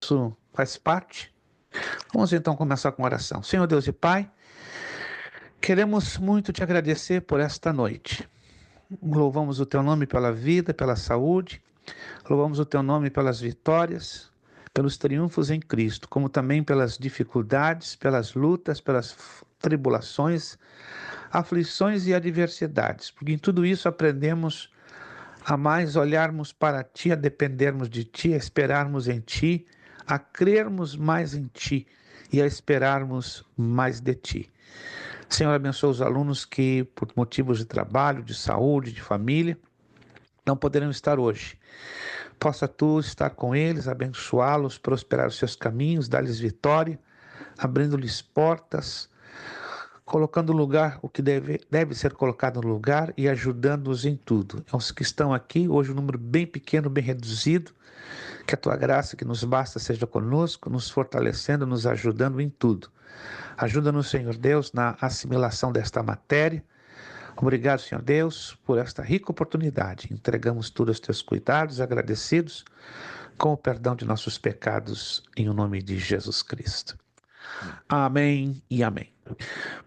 isso faz parte. Vamos então começar com oração. Senhor Deus e Pai, queremos muito te agradecer por esta noite. Louvamos o teu nome pela vida, pela saúde, louvamos o teu nome pelas vitórias, pelos triunfos em Cristo, como também pelas dificuldades, pelas lutas, pelas tribulações, aflições e adversidades, porque em tudo isso aprendemos a mais olharmos para Ti, a dependermos de Ti, a esperarmos em Ti, a crermos mais em Ti e a esperarmos mais de Ti. Senhor, abençoa os alunos que, por motivos de trabalho, de saúde, de família, não poderão estar hoje. Possa Tu estar com eles, abençoá-los, prosperar os seus caminhos, dar-lhes vitória, abrindo-lhes portas, colocando no lugar o que deve ser colocado no lugar e ajudando-os em tudo. Os que estão aqui, hoje um número bem pequeno, bem reduzido, que a Tua graça que nos basta seja conosco, nos fortalecendo, nos ajudando em tudo. Ajuda-nos, Senhor Deus, na assimilação desta matéria. Obrigado, Senhor Deus, por esta rica oportunidade. Entregamos tudo aos Teus cuidados, agradecidos, com o perdão de nossos pecados, em o nome de Jesus Cristo. Amém e amém.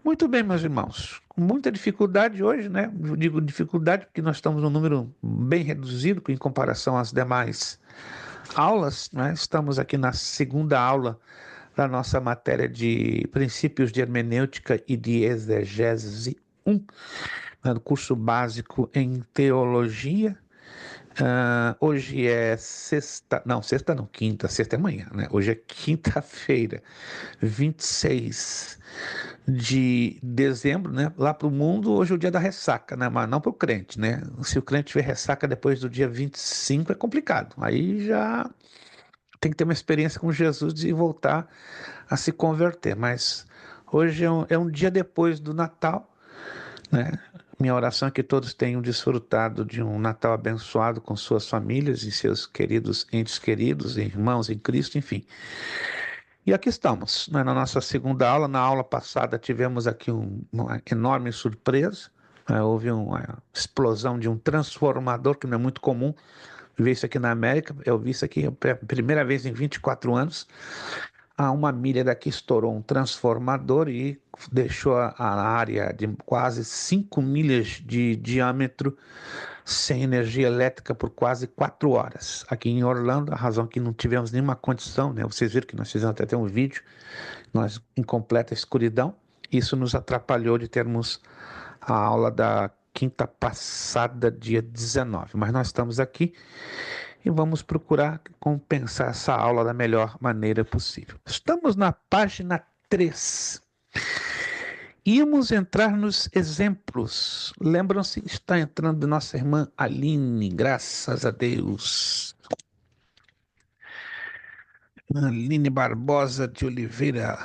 Muito bem, meus irmãos. Com muita dificuldade hoje, né? Eu digo dificuldade porque nós estamos num número bem reduzido em comparação às demais aulas, né? Estamos aqui na segunda aula da nossa matéria de princípios de hermenêutica e de exegese 1, né, do curso básico em teologia. Hoje é quinta, sexta é amanhã, né? Hoje é quinta-feira, 26 de dezembro, né? Lá para o mundo, hoje é o dia da ressaca, né? Mas não para o crente, né? Se o crente tiver ressaca depois do dia 25 é complicado. Aí já tem que ter uma experiência com Jesus e voltar a se converter. Mas hoje é um dia depois do Natal, né? Minha oração é que todos tenham desfrutado de um Natal abençoado com suas famílias e seus queridos entes queridos, irmãos em Cristo, enfim. E aqui estamos, né, na nossa segunda aula. Na aula passada tivemos aqui uma enorme surpresa. Houve uma explosão de um transformador, que não é muito comum ver isso aqui na América. Eu vi isso aqui pela primeira vez em 24 anos. A uma milha daqui estourou um transformador e deixou a área de quase 5 milhas de diâmetro sem energia elétrica por quase 4 horas. Aqui em Orlando, a razão que não tivemos nenhuma condição, né? Vocês viram que nós fizemos até um vídeo, nós em completa escuridão. Isso nos atrapalhou de termos a aula da quinta passada, dia 19. Mas nós estamos aqui e vamos procurar compensar essa aula da melhor maneira possível. Estamos na página 3. Íamos entrar nos exemplos. Lembram-se, está entrando nossa irmã Aline, graças a Deus. Aline Barbosa de Oliveira.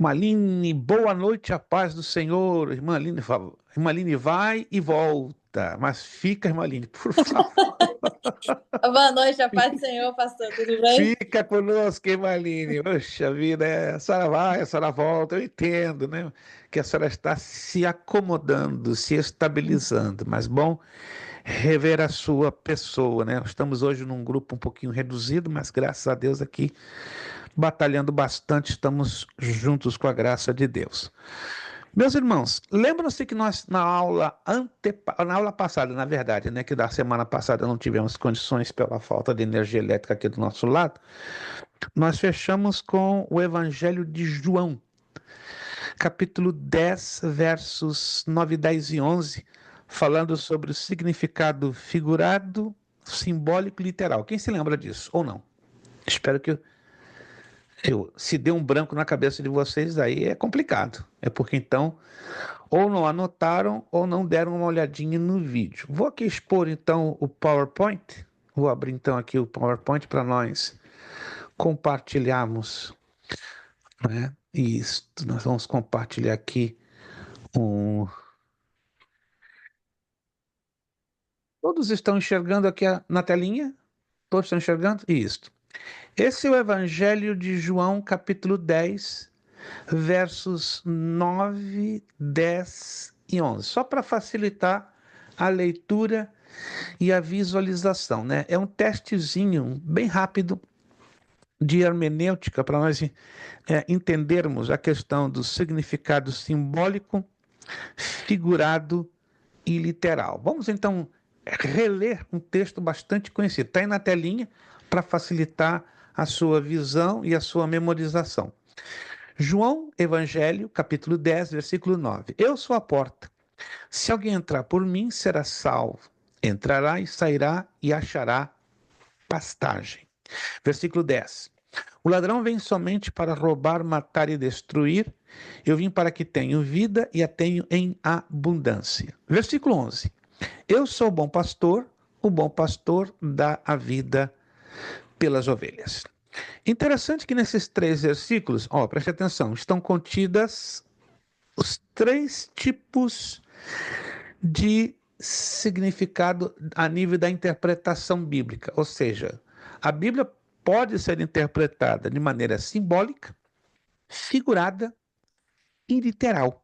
Aline, boa noite, a paz do Senhor. Irmã Aline vai e volta, mas fica, irmã Aline, por favor. Boa noite, a paz do Senhor, pastor, tudo bem? Fica conosco, irmã Aline. Poxa vida, a senhora vai, a senhora volta, eu entendo, né? Que a senhora está se acomodando, se estabilizando, mas bom rever a sua pessoa, né? Estamos hoje num grupo um pouquinho reduzido, mas graças a Deus aqui, batalhando bastante, estamos juntos com a graça de Deus. Meus irmãos, lembram-se que nós na aula passada, na verdade, né, que da semana passada não tivemos condições pela falta de energia elétrica aqui do nosso lado, nós fechamos com o Evangelho de João, capítulo 10, versos 9, 10 e 11, falando sobre o significado figurado, simbólico e literal. Quem se lembra disso ou não? Espero que se deu um branco na cabeça de vocês, aí é complicado. É porque então ou não anotaram ou não deram uma olhadinha no vídeo. Vou aqui expor então o PowerPoint. Vou abrir então aqui o PowerPoint para nós compartilharmos, né? Isso, nós vamos compartilhar aqui um... Todos estão enxergando aqui na telinha? Todos estão enxergando? Isso. Esse é o Evangelho de João, capítulo 10, versos 9, 10 e 11. Só para facilitar a leitura e a visualização, né? É um testezinho bem rápido de hermenêutica para nós entendermos a questão do significado simbólico, figurado e literal. Vamos então reler um texto bastante conhecido. Está aí na telinha para facilitar a sua visão e a sua memorização. João, Evangelho, capítulo 10, versículo 9. Eu sou a porta. Se alguém entrar por mim, será salvo. Entrará e sairá e achará pastagem. Versículo 10. O ladrão vem somente para roubar, matar e destruir. Eu vim para que tenham vida e a tenho em abundância. Versículo 11. Eu sou o bom pastor dá a vida pelas ovelhas. Interessante que nesses 3 versículos, preste atenção, estão contidas os 3 tipos de significado a nível da interpretação bíblica. Ou seja, a Bíblia pode ser interpretada de maneira simbólica, figurada e literal.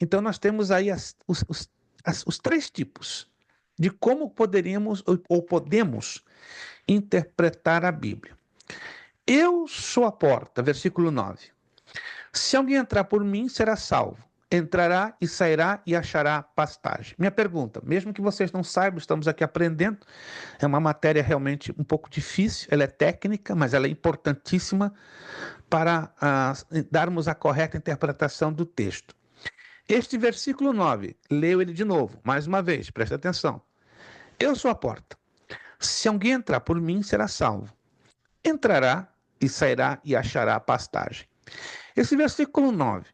Então nós temos aí os 3 tipos de como poderíamos ou podemos interpretar a Bíblia. Eu sou a porta, versículo 9. Se alguém entrar por mim, será salvo. Entrará e sairá e achará pastagem. Minha pergunta, mesmo que vocês não saibam, estamos aqui aprendendo, é uma matéria realmente um pouco difícil, ela é técnica, mas ela é importantíssima para darmos a correta interpretação do texto. Este versículo 9, leio ele de novo, mais uma vez, preste atenção. Eu sou a porta. Se alguém entrar por mim, será salvo. Entrará e sairá e achará pastagem. Esse versículo 9,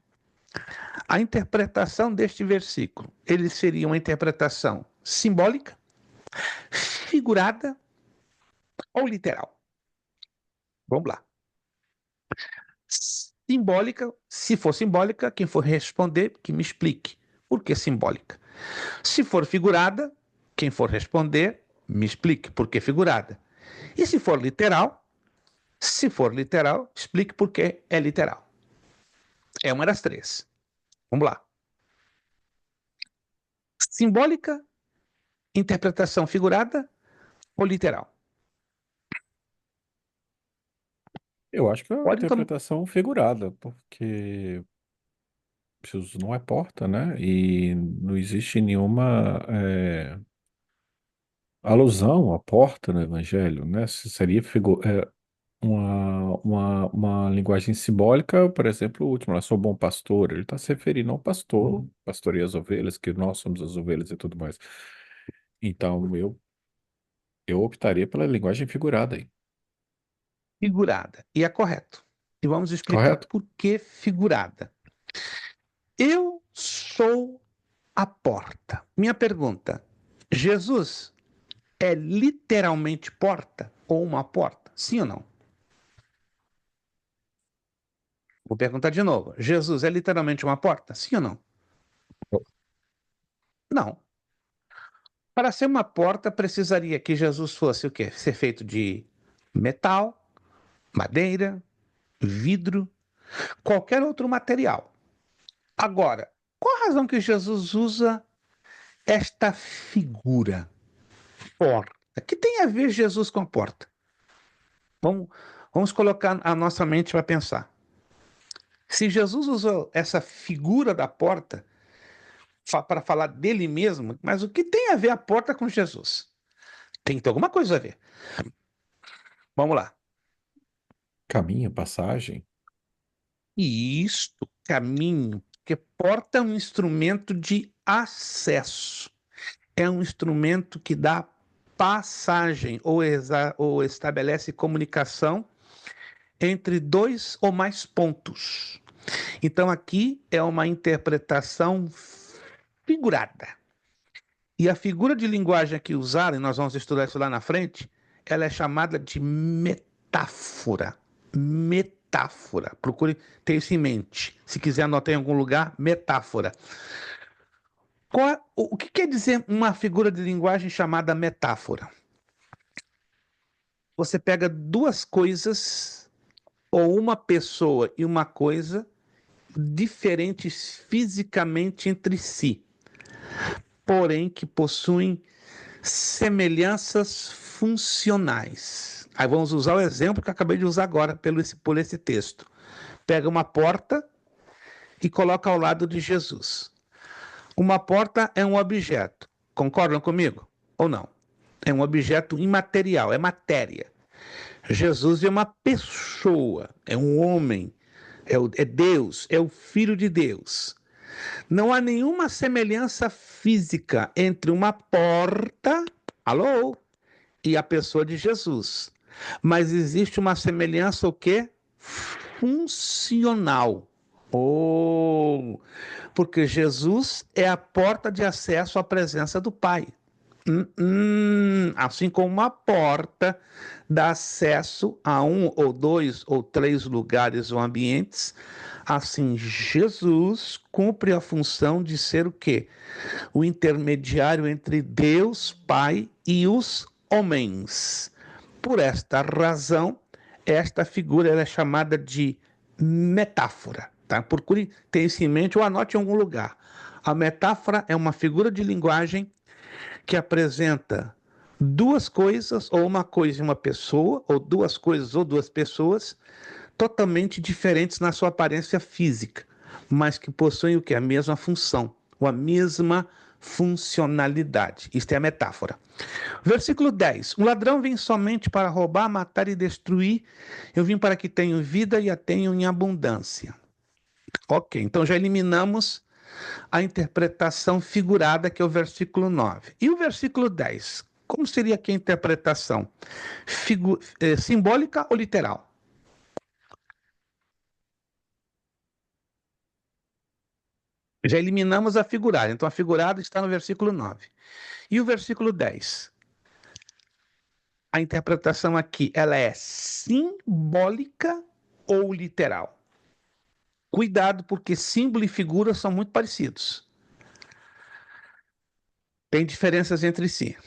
a interpretação deste versículo, ele seria uma interpretação simbólica, figurada ou literal? Vamos lá. Simbólica, se for simbólica, quem for responder, que me explique. Por que simbólica? Se for figurada, quem for responder, me explique por que figurada. E se for literal, explique por que é literal. É uma das 3. Vamos lá. Simbólica, interpretação figurada ou literal? Eu acho que é uma Pode tomar. interpretação figurada, porque Jesus não é porta, né? E não existe nenhuma alusão à porta no Evangelho, né? Seria uma linguagem simbólica, por exemplo, o último, eu sou bom pastor, ele está se referindo ao pastor, pastoreia as ovelhas, que nós somos as ovelhas e tudo mais. Então, eu optaria pela linguagem figurada aí. Figurada. E é correto. E vamos explicar Correto? por que figurada. Eu sou a porta. Minha pergunta: Jesus é literalmente porta ou uma porta? Sim ou não? Vou perguntar de novo. Jesus é literalmente uma porta? Sim ou não? Não. Para ser uma porta, precisaria que Jesus fosse o quê? Ser feito de metal, madeira, vidro, qualquer outro material. Agora, qual a razão que Jesus usa esta figura? Porta. Que tem a ver Jesus com a porta? Vamos colocar a nossa mente para pensar. Se Jesus usou essa figura da porta para falar dele mesmo, mas o que tem a ver a porta com Jesus? Tem que ter alguma coisa a ver. Vamos lá. Caminho, passagem. Isto, caminho, porque porta é um instrumento de acesso. É um instrumento que dá passagem ou estabelece comunicação entre 2 ou mais pontos. Então aqui é uma interpretação figurada. E a figura de linguagem aqui usada, e nós vamos estudar isso lá na frente, ela é chamada de metáfora. Metáfora. Procure ter isso em mente. Se quiser anotar em algum lugar, metáfora. O que quer dizer uma figura de linguagem chamada metáfora? Você pega 2 coisas, ou uma pessoa e uma coisa, diferentes fisicamente entre si, porém que possuem semelhanças funcionais. Aí vamos usar o exemplo que eu acabei de usar agora por esse texto. Pega uma porta e coloca ao lado de Jesus. Uma porta é um objeto. Concordam comigo? Ou não? É um objeto imaterial, é matéria. Jesus é uma pessoa, é um homem, é Deus, é o Filho de Deus. Não há nenhuma semelhança física entre uma porta, alô, e a pessoa de Jesus. Mas existe uma semelhança o quê? Funcional. Oh, porque Jesus é a porta de acesso à presença do Pai. Assim como uma porta dá acesso a um ou dois ou três lugares ou ambientes, assim Jesus cumpre a função de ser o quê? O intermediário entre Deus, Pai e os homens. Por esta razão, esta figura ela é chamada de metáfora. Tá? Procure ter isso em mente ou anote em algum lugar. A metáfora é uma figura de linguagem que apresenta duas coisas, ou uma coisa e uma pessoa, ou duas coisas ou duas pessoas, totalmente diferentes na sua aparência física, mas que possuem o que? A mesma função, ou a mesma funcionalidade. Isto é a metáfora. Versículo 10. Um ladrão vem somente para roubar, matar e destruir. Eu vim para que tenham vida e a tenham em abundância. Ok, então já eliminamos a interpretação figurada, que é o versículo 9. E o versículo 10? Como seria aqui a interpretação? Simbólica ou literal? Já eliminamos a figurada, então a figurada está no versículo 9. E o versículo 10? A interpretação aqui, ela é simbólica ou literal? Cuidado, porque símbolo e figura são muito parecidos. Tem diferenças entre si.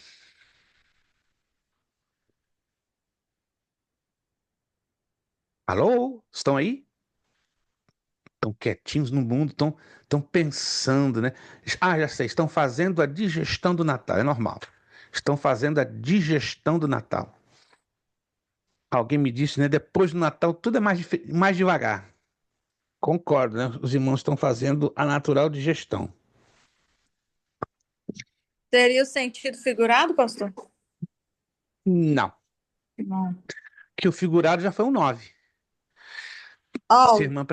Alô? Estão aí? Estão quietinhos no mundo, estão pensando, né? Ah, já sei, estão fazendo a digestão do Natal, é normal. Estão fazendo a digestão do Natal. Alguém me disse, né? Depois do Natal tudo é mais devagar. Concordo, né? Os irmãos estão fazendo a natural digestão. Teria o sentido figurado, pastor? Não, Não. que o figurado já foi um 9. Se a Oh, irmã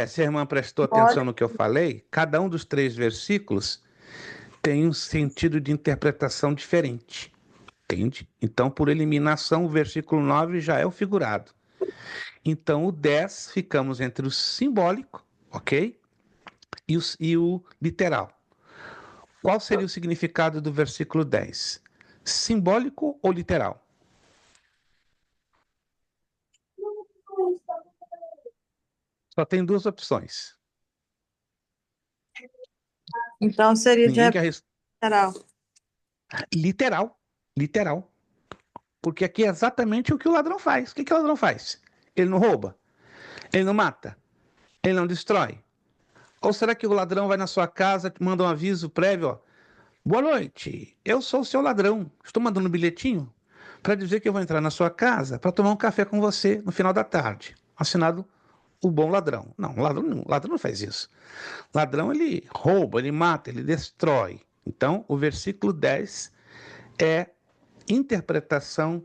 se a irmã prestou atenção pode. no que eu falei, cada um dos 3 versículos tem um sentido de interpretação diferente. Entende? Então, por eliminação, o versículo 9 já é o figurado. Então, o 10 ficamos entre o simbólico, ok? E o literal. Qual seria o significado do versículo 10? Simbólico ou literal? Só tem 2 opções. Então seria de Ninguém quer literal. literal, literal. Porque aqui é exatamente o que o ladrão faz. O que o ladrão faz? Ele não rouba? Ele não mata? Ele não destrói? Ou será que o ladrão vai na sua casa, manda um aviso prévio, ó, boa noite, eu sou o seu ladrão. Estou mandando um bilhetinho para dizer que eu vou entrar na sua casa para tomar um café com você no final da tarde. Assinado o bom ladrão. Não, ladrão não faz isso. Ladrão, ele rouba, ele mata, ele destrói. Então, o versículo 10 é interpretação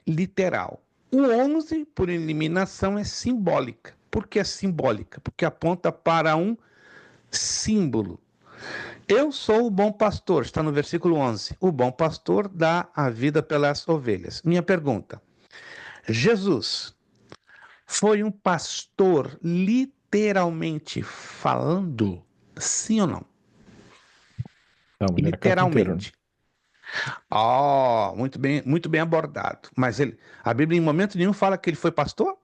literal. O 11, por eliminação, é simbólica. Por que é simbólica? Porque aponta para um símbolo. Eu sou o bom pastor, está no versículo 11. O bom pastor dá a vida pelas ovelhas. Minha pergunta: Jesus foi um pastor literalmente falando? Sim ou não? Não, ele era carpinteiro, né? Literalmente. Oh, muito bem abordado. Mas a Bíblia em momento nenhum fala que ele foi pastor?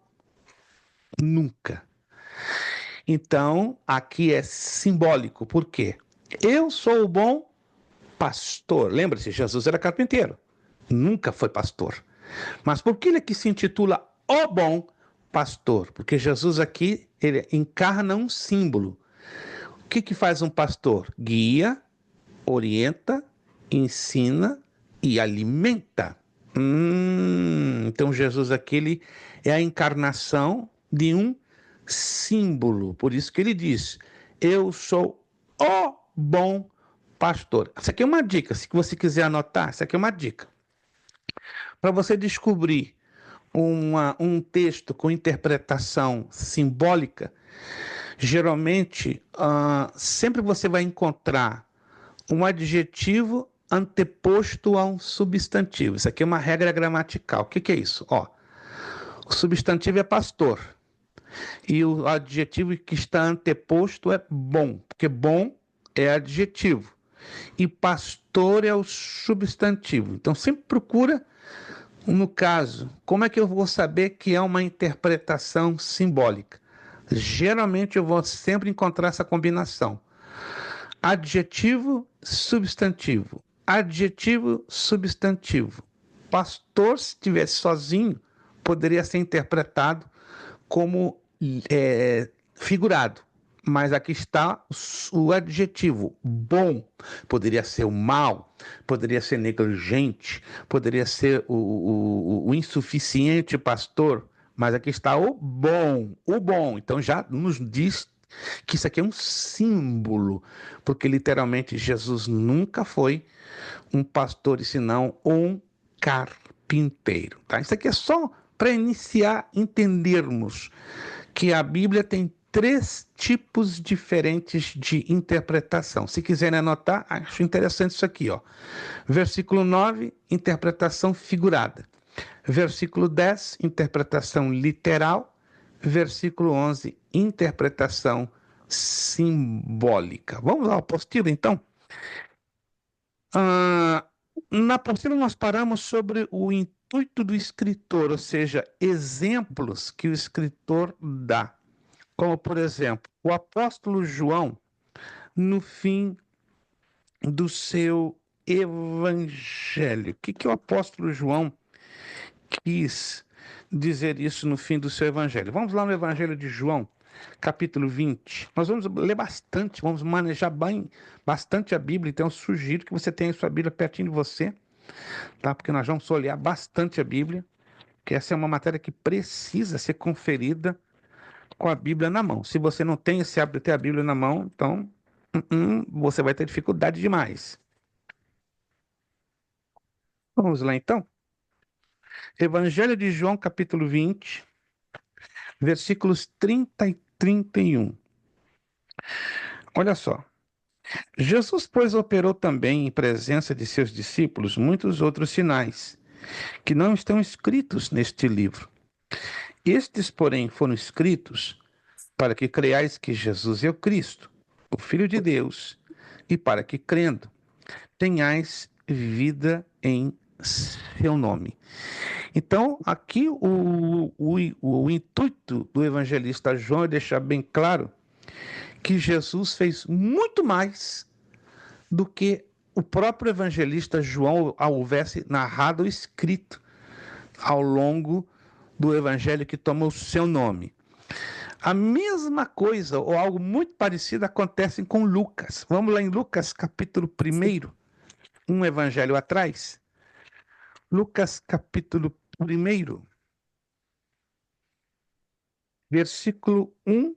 Nunca. Então, aqui é simbólico. Por quê? Eu sou o bom pastor. Lembra-se, Jesus era carpinteiro. Nunca foi pastor. Mas por que ele aqui se intitula o bom pastor? Porque Jesus aqui, ele encarna um símbolo. O que faz um pastor? Guia, orienta, ensina e alimenta. Então Jesus aqui ele é a encarnação de um símbolo. Por isso que ele diz: eu sou o bom pastor. Essa aqui é uma dica. Se você quiser anotar, essa aqui é uma dica. Para você descobrir um texto com interpretação simbólica, geralmente, sempre você vai encontrar um adjetivo anteposto a um substantivo. Isso aqui é uma regra gramatical. O que é isso? O substantivo é pastor e o adjetivo que está anteposto é bom, porque bom é adjetivo e pastor é o substantivo. Então sempre procura, no caso, como é que eu vou saber que é uma interpretação simbólica? Geralmente eu vou sempre encontrar essa combinação. Adjetivo, substantivo. Adjetivo, substantivo. Pastor, se estivesse sozinho, poderia ser interpretado como figurado. Mas aqui está o adjetivo, bom. Poderia ser o mal, poderia ser negligente, poderia ser o insuficiente pastor. Mas aqui está o bom, o bom. Então já nos diz que isso aqui é um símbolo, porque literalmente Jesus nunca foi um pastor, e senão um carpinteiro. Tá? Isso aqui é só para iniciar entendermos que a Bíblia tem 3 tipos diferentes de interpretação. Se quiserem anotar, acho interessante isso aqui. Versículo 9, interpretação figurada. Versículo 10, interpretação literal. Versículo 11, interpretação simbólica. Vamos ao apostila, então? Na apostila nós paramos sobre o intuito do escritor, ou seja, exemplos que o escritor dá. Como, por exemplo, o apóstolo João, no fim do seu evangelho. O que o apóstolo João quis dizer isso no fim do seu evangelho? Vamos lá no evangelho de João, capítulo 20. Nós vamos ler bastante, vamos manejar bem, bastante a Bíblia, então eu sugiro que você tenha a sua Bíblia pertinho de você, tá? Porque nós vamos olhar bastante a Bíblia, que essa é uma matéria que precisa ser conferida com a Bíblia na mão. Se você não tem esse hábito de ter a Bíblia na mão, então você vai ter dificuldade demais. Vamos lá então? Evangelho de João, capítulo 20, versículos 30 e 31. Olha só. Jesus, pois, operou também em presença de seus discípulos muitos outros sinais, que não estão escritos neste livro. Estes, porém, foram escritos para que creiais que Jesus é o Cristo, o Filho de Deus, e para que, crendo, tenhais vida em seu nome. Então, aqui o intuito do evangelista João é deixar bem claro que Jesus fez muito mais do que o próprio evangelista João houvesse narrado ou escrito ao longo do evangelho que toma o seu nome. A mesma coisa, ou algo muito parecido, acontece com Lucas. Vamos lá em Lucas, capítulo 1, um evangelho atrás. Lucas, capítulo 1, versículo 1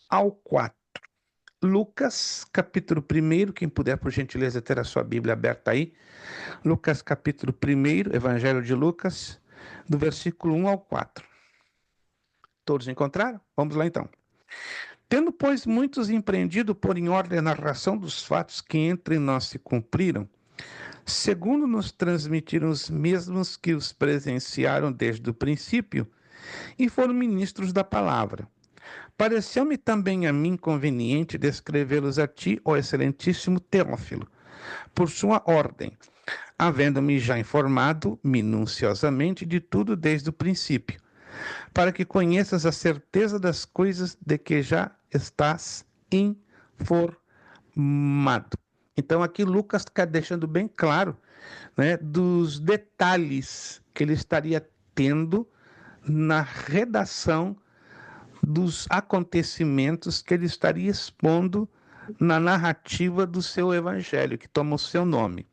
ao 4. Lucas, capítulo 1, quem puder, por gentileza, ter a sua Bíblia aberta aí. Lucas, capítulo 1, Evangelho de Lucas, do versículo 1 ao 4. Todos encontraram? Vamos lá então. Tendo, pois, muitos empreendido por em ordem a narração dos fatos que entre nós se cumpriram, segundo nos transmitiram os mesmos que os presenciaram desde o princípio e foram ministros da palavra. Pareceu-me também a mim conveniente descrevê-los a ti, ó excelentíssimo Teófilo, por sua ordem, havendo-me já informado minuciosamente de tudo desde o princípio, para que conheças a certeza das coisas de que já estás informado. Então aqui Lucas está deixando bem claro, né, dos detalhes que ele estaria tendo na redação dos acontecimentos que ele estaria expondo na narrativa do seu evangelho, que toma o seu nome.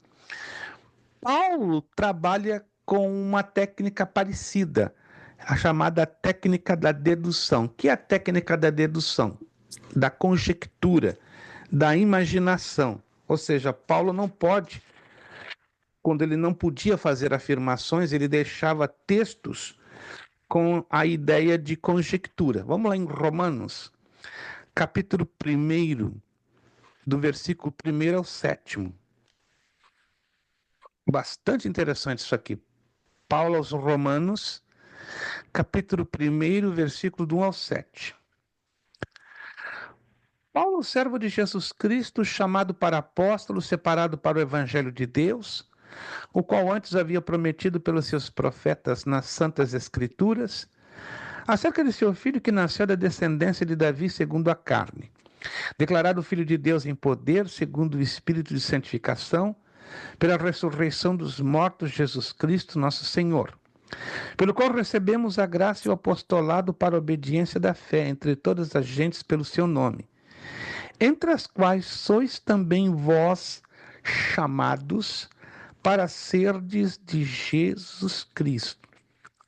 Paulo trabalha com uma técnica parecida, a chamada técnica da dedução. O que é a técnica da dedução? Da conjectura, da imaginação. Ou seja, Paulo não pode, quando ele não podia fazer afirmações, ele deixava textos com a ideia de conjectura. Vamos lá em Romanos, capítulo 1, do versículo 1 ao 7. Bastante interessante isso aqui. Paulo aos Romanos, capítulo 1, versículo do 1 ao 7. Paulo, servo de Jesus Cristo, chamado para apóstolo, separado para o evangelho de Deus, o qual antes havia prometido pelos seus profetas nas santas escrituras, acerca de seu filho que nasceu da descendência de Davi segundo a carne, declarado filho de Deus em poder, segundo o Espírito de santificação, pela ressurreição dos mortos, Jesus Cristo, nosso Senhor, pelo qual recebemos a graça e o apostolado para a obediência da fé entre todas as gentes pelo seu nome, entre as quais sois também vós chamados para serdes de Jesus Cristo.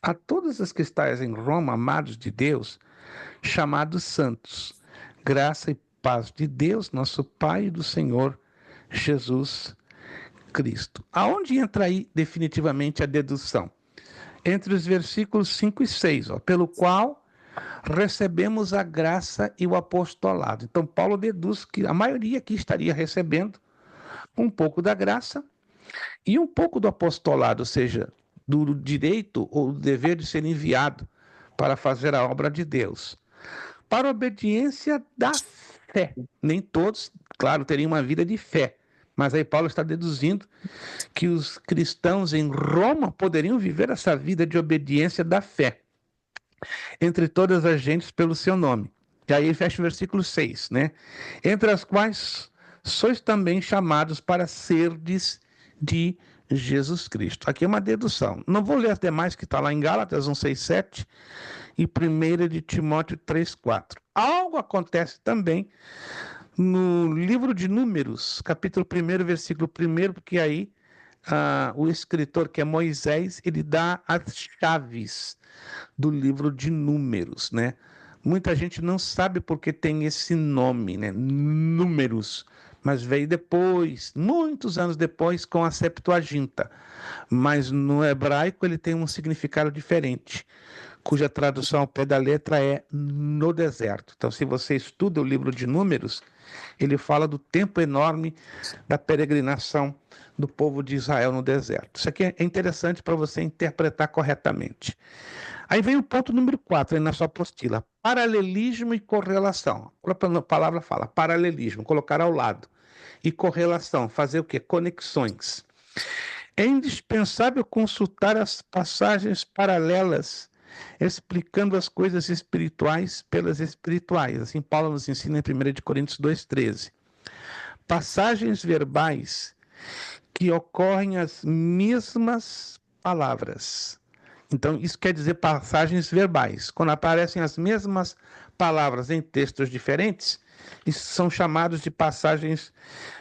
A todos os que estáis em Roma, amados de Deus, chamados santos, graça e paz de Deus, nosso Pai e do Senhor Jesus Cristo. Aonde entra aí definitivamente a dedução? Entre os versículos 5 e 6, pelo qual recebemos a graça e o apostolado. Então, Paulo deduz que a maioria aqui estaria recebendo um pouco da graça e um pouco do apostolado, ou seja, do direito ou do dever de ser enviado para fazer a obra de Deus. Para a obediência da fé. Nem todos, claro, teriam uma vida de fé, mas aí Paulo está deduzindo que os cristãos em Roma poderiam viver essa vida de obediência da fé entre todas as gentes pelo seu nome. E aí ele fecha o versículo 6, né? Entre as quais sois também chamados para serdes de Jesus Cristo. Aqui é uma dedução. Não vou ler as demais que está lá em Gálatas 1, 6, 7 e 1 de Timóteo 3, 4. Algo acontece também no livro de Números, capítulo 1, versículo 1, porque aí o escritor, que é Moisés, ele dá as chaves do livro de Números, né? Muita gente não sabe porque tem esse nome, né? Números, mas veio depois, muitos anos depois, com a Septuaginta. Mas no hebraico ele tem um significado diferente, cuja tradução ao pé da letra é no deserto. Então, se você estuda o livro de Números, ele fala do tempo enorme da peregrinação do povo de Israel no deserto. Isso aqui é interessante para você interpretar corretamente. Aí vem o ponto número 4 aí na sua apostila: paralelismo e correlação. A própria palavra fala paralelismo, colocar ao lado. E correlação, fazer o quê? Conexões. É indispensável consultar as passagens paralelas, explicando as coisas espirituais pelas espirituais. Assim Paulo nos ensina em 1 Coríntios 2,13. Passagens verbais que ocorrem as mesmas palavras. Então, isso quer dizer passagens verbais. Quando aparecem as mesmas palavras em textos diferentes, isso são chamados de passagens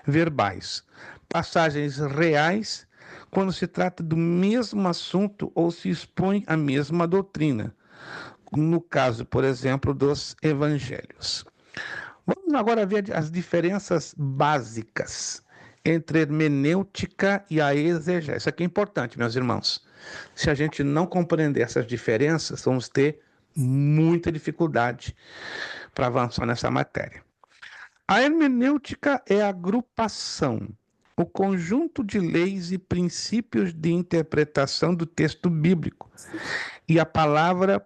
verbais. Passagens reais, quando se trata do mesmo assunto ou se expõe a mesma doutrina. No caso, por exemplo, dos evangelhos. Vamos agora ver as diferenças básicas entre hermenêutica e a exegese. Isso aqui é importante, meus irmãos. Se a gente não compreender essas diferenças, vamos ter muita dificuldade para avançar nessa matéria. A hermenêutica é a agrupação, o conjunto de leis e princípios de interpretação do texto bíblico. E a palavra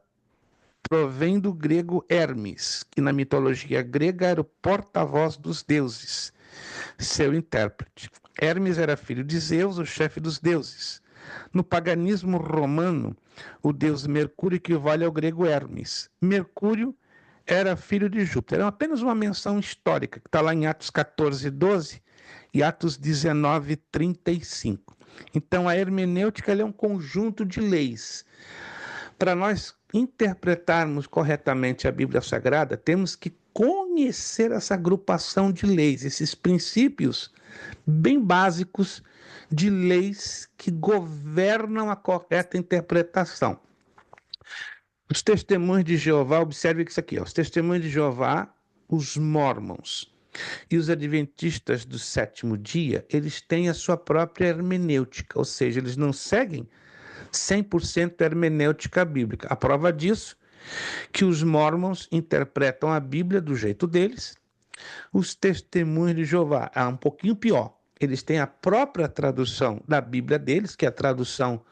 provém do grego Hermes, que na mitologia grega era o porta-voz dos deuses, seu intérprete. Hermes era filho de Zeus, o chefe dos deuses. No paganismo romano, o deus Mercúrio equivale ao grego Hermes. Mercúrio era filho de Júpiter. É apenas uma menção histórica, que está lá em Atos 14, 12 e Atos 19, 35. Então, a hermenêutica é um conjunto de leis. Para nós interpretarmos corretamente a Bíblia Sagrada, temos que conhecer essa agrupação de leis, esses princípios bem básicos de leis que governam a correta interpretação. Os testemunhos de Jeová, observe isso aqui, ó, os testemunhos de Jeová, os mórmons e os adventistas do sétimo dia, eles têm a sua própria hermenêutica, ou seja, eles não seguem 100% a hermenêutica bíblica. A prova disso que os mórmons interpretam a Bíblia do jeito deles, os testemunhos de Jeová é um pouquinho pior. Eles têm a própria tradução da Bíblia deles, que é a tradução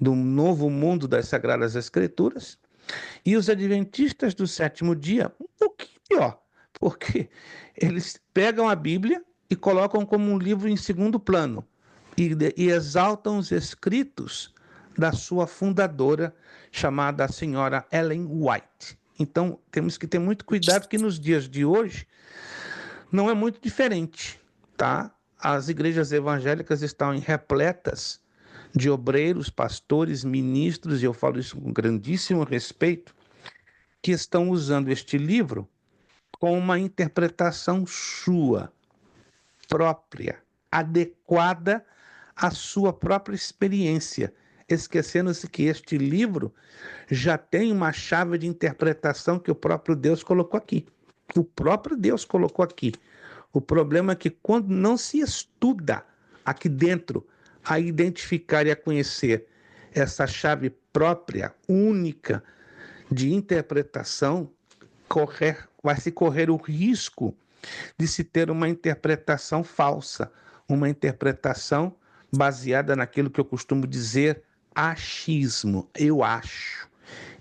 do Novo Mundo das Sagradas Escrituras, e os adventistas do sétimo dia, um pouquinho pior, porque eles pegam a Bíblia e colocam como um livro em segundo plano e exaltam os escritos da sua fundadora, chamada a senhora Ellen White. Então, temos que ter muito cuidado que nos dias de hoje não é muito diferente, tá? As igrejas evangélicas estão repletas de obreiros, pastores, ministros, e eu falo isso com grandíssimo respeito, que estão usando este livro com uma interpretação sua, própria, adequada à sua própria experiência, esquecendo-se que este livro já tem uma chave de interpretação que o próprio Deus colocou aqui. O próprio Deus colocou aqui. O problema é que quando não se estuda aqui dentro a identificar e a conhecer essa chave própria, única de interpretação, vai se correr o risco de se ter uma interpretação falsa, uma interpretação baseada naquilo que eu costumo dizer, achismo. Eu acho,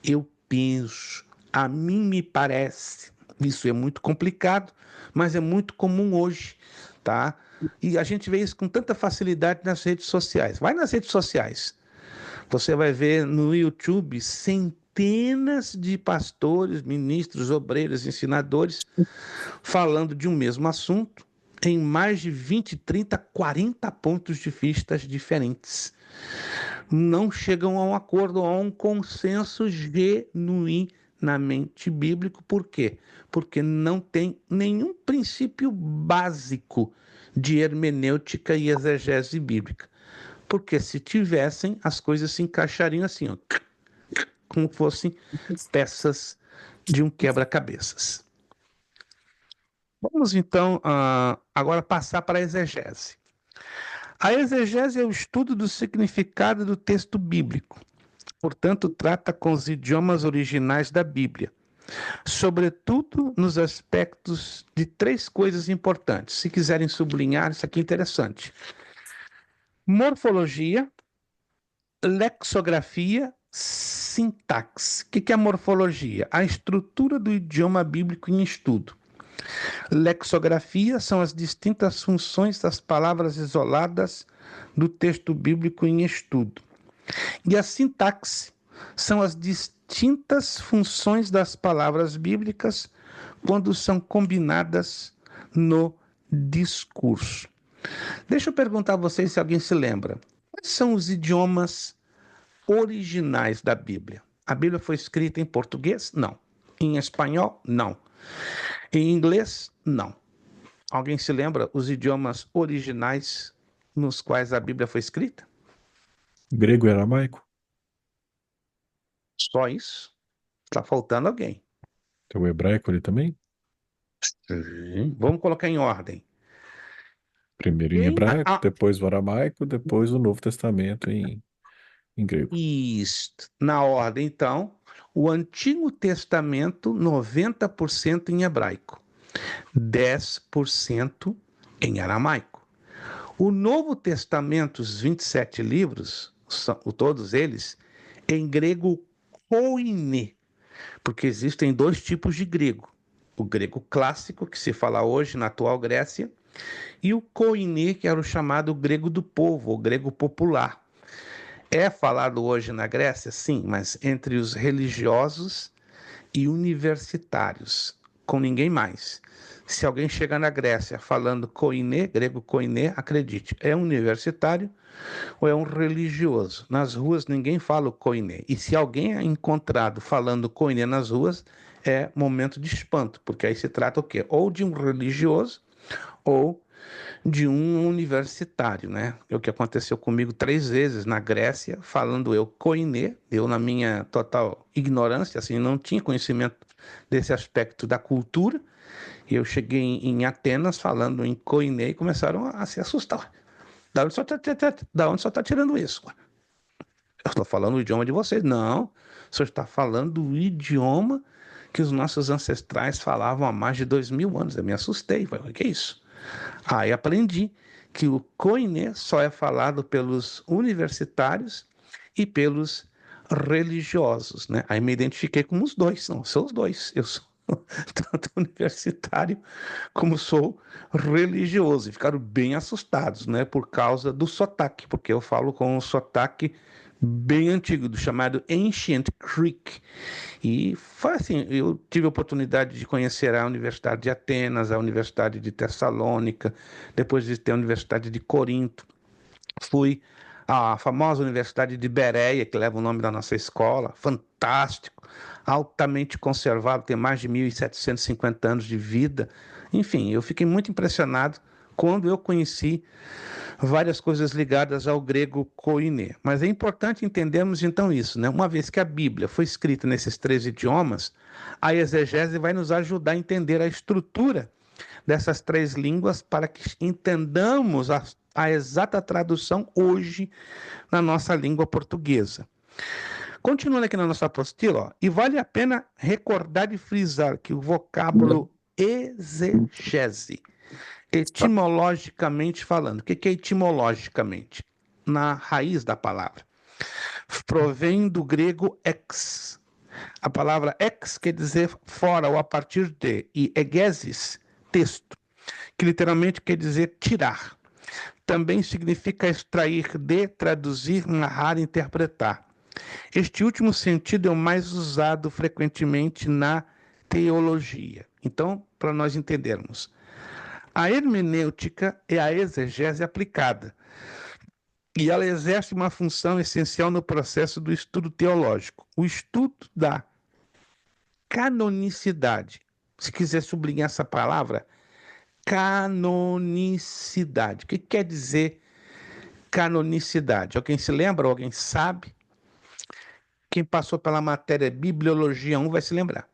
eu penso, a mim me parece. Isso é muito complicado, mas é muito comum hoje, tá? E a gente vê isso com tanta facilidade nas redes sociais. Vai nas redes sociais, você vai ver no YouTube centenas de pastores, ministros, obreiros, ensinadores falando de um mesmo assunto em mais de 20, 30, 40 pontos de vista diferentes. Não chegam a um acordo, a um consenso genuinamente bíblico. Por quê? Porque não tem nenhum princípio básico de hermenêutica e exegese bíblica. Porque se tivessem, as coisas se encaixariam assim, ó, como fossem peças de um quebra-cabeças. Vamos então agora passar para a exegese. A exegese é o estudo do significado do texto bíblico. Portanto, trata com os idiomas originais da Bíblia, sobretudo nos aspectos de 3 coisas importantes. Se quiserem sublinhar, isso aqui é interessante. Morfologia, lexografia, sintaxe. O que é morfologia? A estrutura do idioma bíblico em estudo. Lexografia são as distintas funções das palavras isoladas do texto bíblico em estudo. E a sintaxe são as distintas funções das palavras bíblicas quando são combinadas no discurso. Deixa eu perguntar a vocês se alguém se lembra. Quais são os idiomas originais da Bíblia? A Bíblia foi escrita em português? Não. Em espanhol? Não. Em inglês? Não. Alguém se lembra os idiomas originais nos quais a Bíblia foi escrita? Grego e aramaico? Só isso? Está faltando alguém. Tem o hebraico ali também? Sim. Vamos colocar em ordem. Primeiro em hebraico, depois o aramaico, depois o Novo Testamento em grego. Isso. Na ordem, então, o Antigo Testamento, 90% em hebraico, 10% em aramaico. O Novo Testamento, os 27 livros, todos eles, em grego koine, porque existem 2 tipos de grego. O grego clássico, que se fala hoje na atual Grécia, e o koine, que era o chamado grego do povo, o grego popular. É falado hoje na Grécia, sim, mas entre os religiosos e universitários. com ninguém mais. Se alguém chega na Grécia falando koiné, grego koiné, acredite, é um universitário ou é um religioso. Nas ruas ninguém fala o koiné. E se alguém é encontrado falando koiné nas ruas, é momento de espanto, porque aí se trata o quê? Ou de um religioso ou de um universitário, né? É o que aconteceu comigo 3 vezes na Grécia, falando eu koiné, eu na minha total ignorância, assim, não tinha conhecimento desse aspecto da cultura, e eu cheguei em Atenas falando em koiné e começaram a se assustar. Da onde só está tirando isso? Eu estou falando o idioma de vocês. Não, o senhor está falando o idioma que os nossos ancestrais falavam há mais de 2000 anos. Eu me assustei. Falei, o que é isso? Aí aprendi que o koiné só é falado pelos universitários e pelos religiosos, né? Aí me identifiquei como os dois, não, sou os dois. Eu sou tanto universitário como sou religioso. E ficaram bem assustados, né? Por causa do sotaque, porque eu falo com um sotaque bem antigo, do chamado Ancient Greek. E foi assim, eu tive a oportunidade de conhecer a Universidade de Atenas, a Universidade de Tessalônica, depois de ter a Universidade de Corinto. Fui à famosa Universidade de Bereia, que leva o nome da nossa escola, fantástico, altamente conservado, tem mais de 1.750 anos de vida. Enfim, eu fiquei muito impressionado quando eu conheci várias coisas ligadas ao grego koiné. Mas é importante entendermos então isso, né? Uma vez que a Bíblia foi escrita nesses 3 idiomas, a exegese vai nos ajudar a entender a estrutura dessas 3 línguas para que entendamos a exata tradução hoje na nossa língua portuguesa. Continuando aqui na nossa apostila, ó, e vale a pena recordar e frisar que o vocábulo exegese, etimologicamente falando, o que é etimologicamente? Na raiz da palavra, provém do grego ex. A palavra ex quer dizer fora ou a partir de, e egesis, texto, que literalmente quer dizer tirar. Também significa extrair de, traduzir, narrar, interpretar. Este último sentido é o mais usado frequentemente na teologia. Então, para nós entendermos, a hermenêutica é a exegese aplicada, e ela exerce uma função essencial no processo do estudo teológico, o estudo da canonicidade. Se quiser sublinhar essa palavra, canonicidade. O que quer dizer canonicidade? Alguém se lembra? Alguém sabe? Quem passou pela matéria Bibliologia 1 vai se lembrar.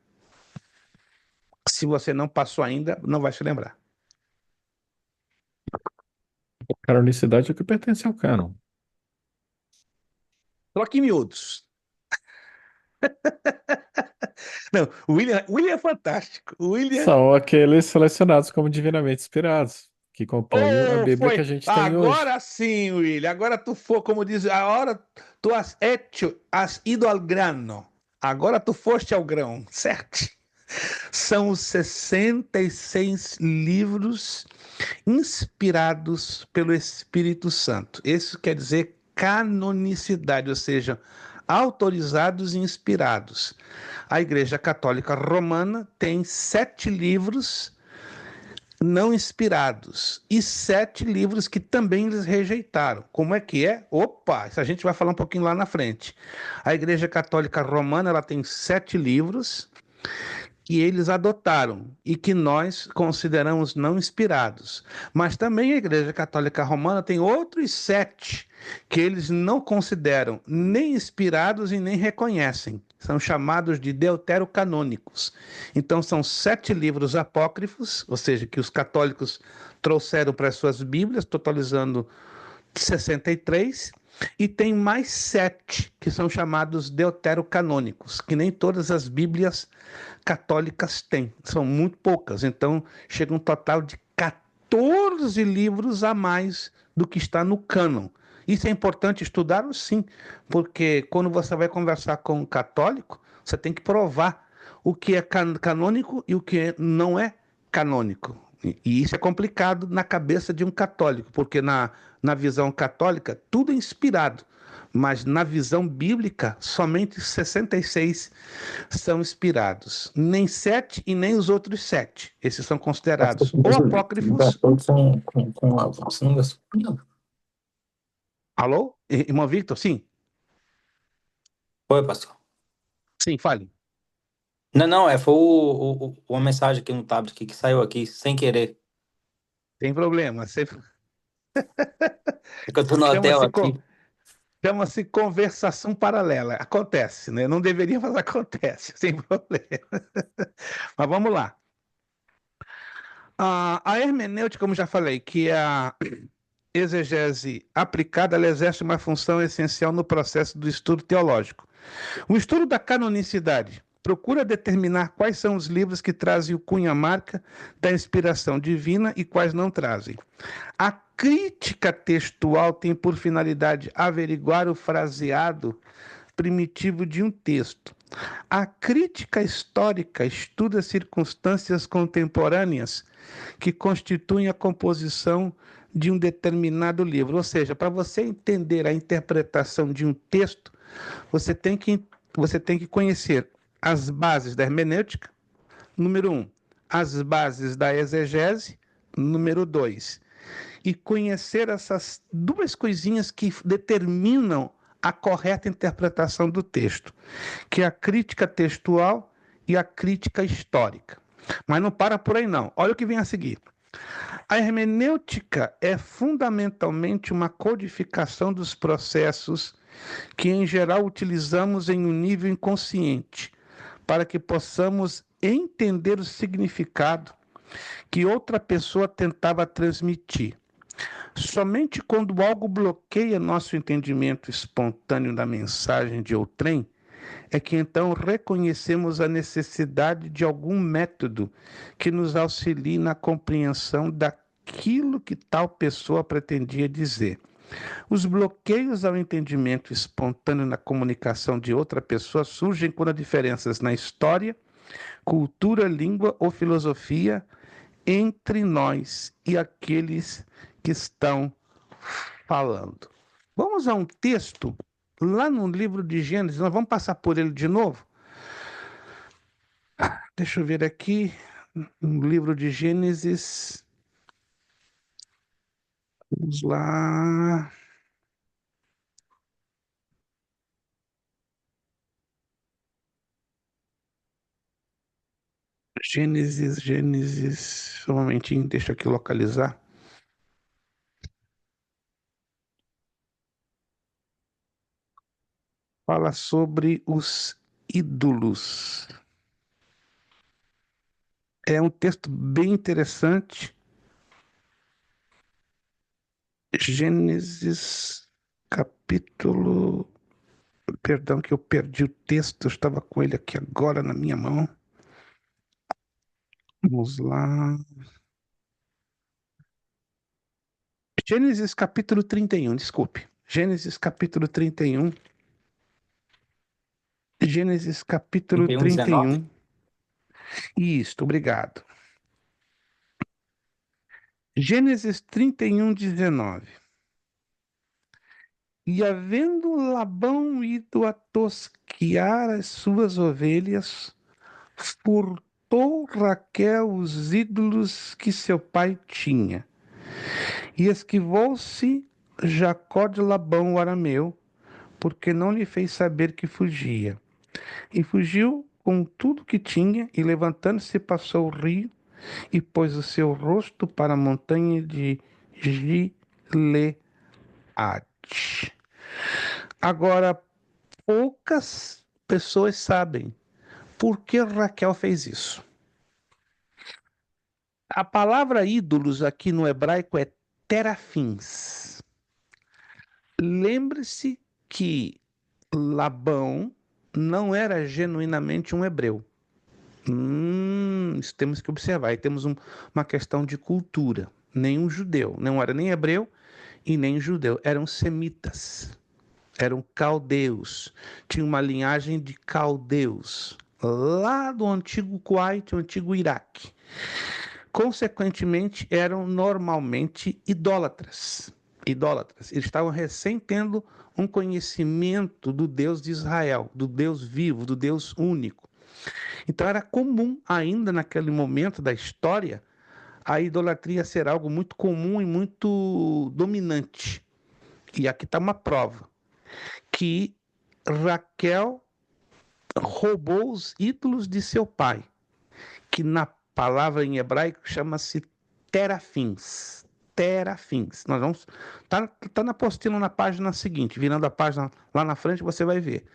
Se você não passou ainda, não vai se lembrar. Canonicidade é o que pertence ao cânon. Troque em miúdos. Não, William é fantástico. William. São aqueles selecionados como divinamente inspirados, que compõem a Oh, Bíblia que foi. a gente tem hoje. Agora sim, William. Agora tu for, como diz, agora tu has ido al grano. Agora tu foste ao grão, certo? São os 66 livros inspirados pelo Espírito Santo. Isso quer dizer canonicidade, ou seja, autorizados e inspirados. A Igreja Católica Romana tem 7 livros não inspirados e 7 livros que também eles rejeitaram. Como é que é? Opa, isso a gente vai falar um pouquinho lá na frente. A Igreja Católica Romana ela tem 7 livros que eles adotaram e que nós consideramos não inspirados. Mas também a Igreja Católica Romana tem outros 7 que eles não consideram nem inspirados e nem reconhecem. São chamados de deuterocanônicos. Então são 7 livros apócrifos, ou seja, que os católicos trouxeram para as suas Bíblias, totalizando 63, e tem mais 7 que são chamados deuterocanônicos, que nem todas as Bíblias católicas têm, são muito poucas, então chega um total de 14 livros a mais do que está no cânon. Isso é importante estudar? Sim, porque quando você vai conversar com um católico, você tem que provar o que é canônico e o que não é canônico. E isso é complicado na cabeça de um católico, porque na visão católica tudo é inspirado, mas na visão bíblica, somente 66 são inspirados. Nem 7 e nem os outros 7. Esses são considerados ou apócrifos. Com avanço, não gostou? Não. Alô? Irmão Victor? Sim. Oi, pastor. Sim, fale. Não, foi uma mensagem aqui no tablet aqui que saiu aqui sem querer. Tem problema. É que eu tô no hotel Chama-se aqui. chama-se conversação paralela. Acontece, né? Não deveria, mas acontece, sem problema. Mas vamos lá. A hermenêutica, como já falei, que é a exegese aplicada, ela exerce uma função essencial no processo do estudo teológico. O estudo da canonicidade procura determinar quais são os livros que trazem o cunha-marca da inspiração divina e quais não trazem. A crítica textual tem por finalidade averiguar o fraseado primitivo de um texto. A crítica histórica estuda circunstâncias contemporâneas que constituem a composição de um determinado livro. Ou seja, para você entender a interpretação de um texto, você tem que conhecer as bases da hermenêutica, número 1, as bases da exegese, número 2, e conhecer essas duas coisinhas que determinam a correta interpretação do texto, que é a crítica textual e a crítica histórica. Mas não para por aí não. Olha o que vem a seguir. A hermenêutica é fundamentalmente uma codificação dos processos que, em geral, utilizamos em um nível inconsciente, para que possamos entender o significado que outra pessoa tentava transmitir. Somente quando algo bloqueia nosso entendimento espontâneo da mensagem de outrem, é que então reconhecemos a necessidade de algum método que nos auxilie na compreensão daquilo que tal pessoa pretendia dizer. Os bloqueios ao entendimento espontâneo na comunicação de outra pessoa surgem quando há diferenças na história, cultura, língua ou filosofia entre nós e aqueles que estão falando. Vamos a um texto lá no livro de Gênesis, nós vamos passar por ele de novo. Deixa eu ver aqui, no livro de Gênesis. Vamos lá. Gênesis, só um momentinho, deixa eu aqui localizar. Fala sobre os ídolos. É um texto bem interessante. Gênesis, capítulo. Perdão que eu perdi o texto, eu estava com ele aqui agora na minha mão. Vamos lá. Gênesis capítulo 31, desculpe. Gênesis capítulo 31. Gênesis capítulo 31:19. 31. Isso, obrigado. Gênesis 31:19. E havendo Labão ido a tosquiar as suas ovelhas, furtou Raquel os ídolos que seu pai tinha. E esquivou-se Jacó de Labão, o arameu, porque não lhe fez saber que fugia. E fugiu com tudo que tinha, e levantando-se passou o rio, e pôs o seu rosto para a montanha de Gileade. Agora, poucas pessoas sabem por que Raquel fez isso. A palavra ídolos aqui no hebraico é terafins. Lembre-se que Labão não era genuinamente um hebreu. Isso temos que observar. Aí temos uma questão de cultura. Nenhum judeu, não era nem hebreu e nem judeu, eram semitas, eram caldeus, tinham uma linhagem de caldeus, lá do antigo Kuwait, o antigo Iraque. Consequentemente, eram normalmente idólatras. idólatras. Eles estavam recém tendo um conhecimento do Deus de Israel, do Deus vivo, do Deus único. Então era comum ainda naquele momento da história a idolatria ser algo muito comum e muito dominante. E aqui está uma prova que Raquel roubou os ídolos de seu pai, que na palavra em hebraico chama-se terafins. Terafins. Nós vamos. Tá na apostila na página seguinte, virando a página lá na frente, você vai ver.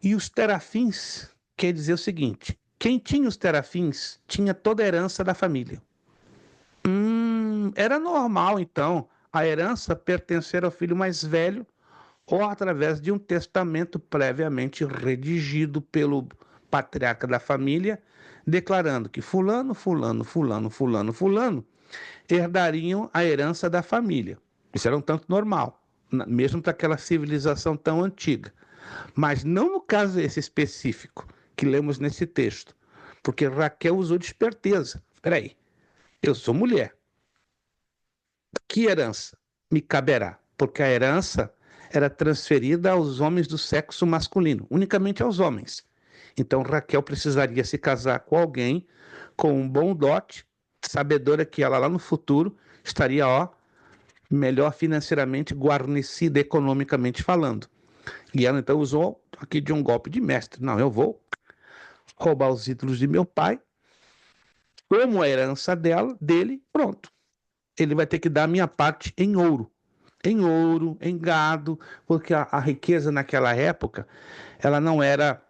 E os terafins quer dizer o seguinte: quem tinha os terafins tinha toda a herança da família. Era normal, então, a herança pertencer ao filho mais velho ou através de um testamento previamente redigido pelo patriarca da família, declarando que fulano, fulano, fulano, fulano, fulano herdariam a herança da família. Isso era um tanto normal, mesmo para aquela civilização tão antiga. Mas não no caso esse específico que lemos nesse texto, porque Raquel usou de esperteza. Espera aí, eu sou mulher. Que herança me caberá? Porque a herança era transferida aos homens do sexo masculino, unicamente aos homens. Então Raquel precisaria se casar com alguém com um bom dote, sabedora que ela lá no futuro estaria, melhor financeiramente guarnecida economicamente falando. E ela então usou aqui de um golpe de mestre. Não, eu vou roubar os ídolos de meu pai, como a herança dele, pronto. Ele vai ter que dar a minha parte em ouro, em gado, porque a riqueza naquela época, ela não era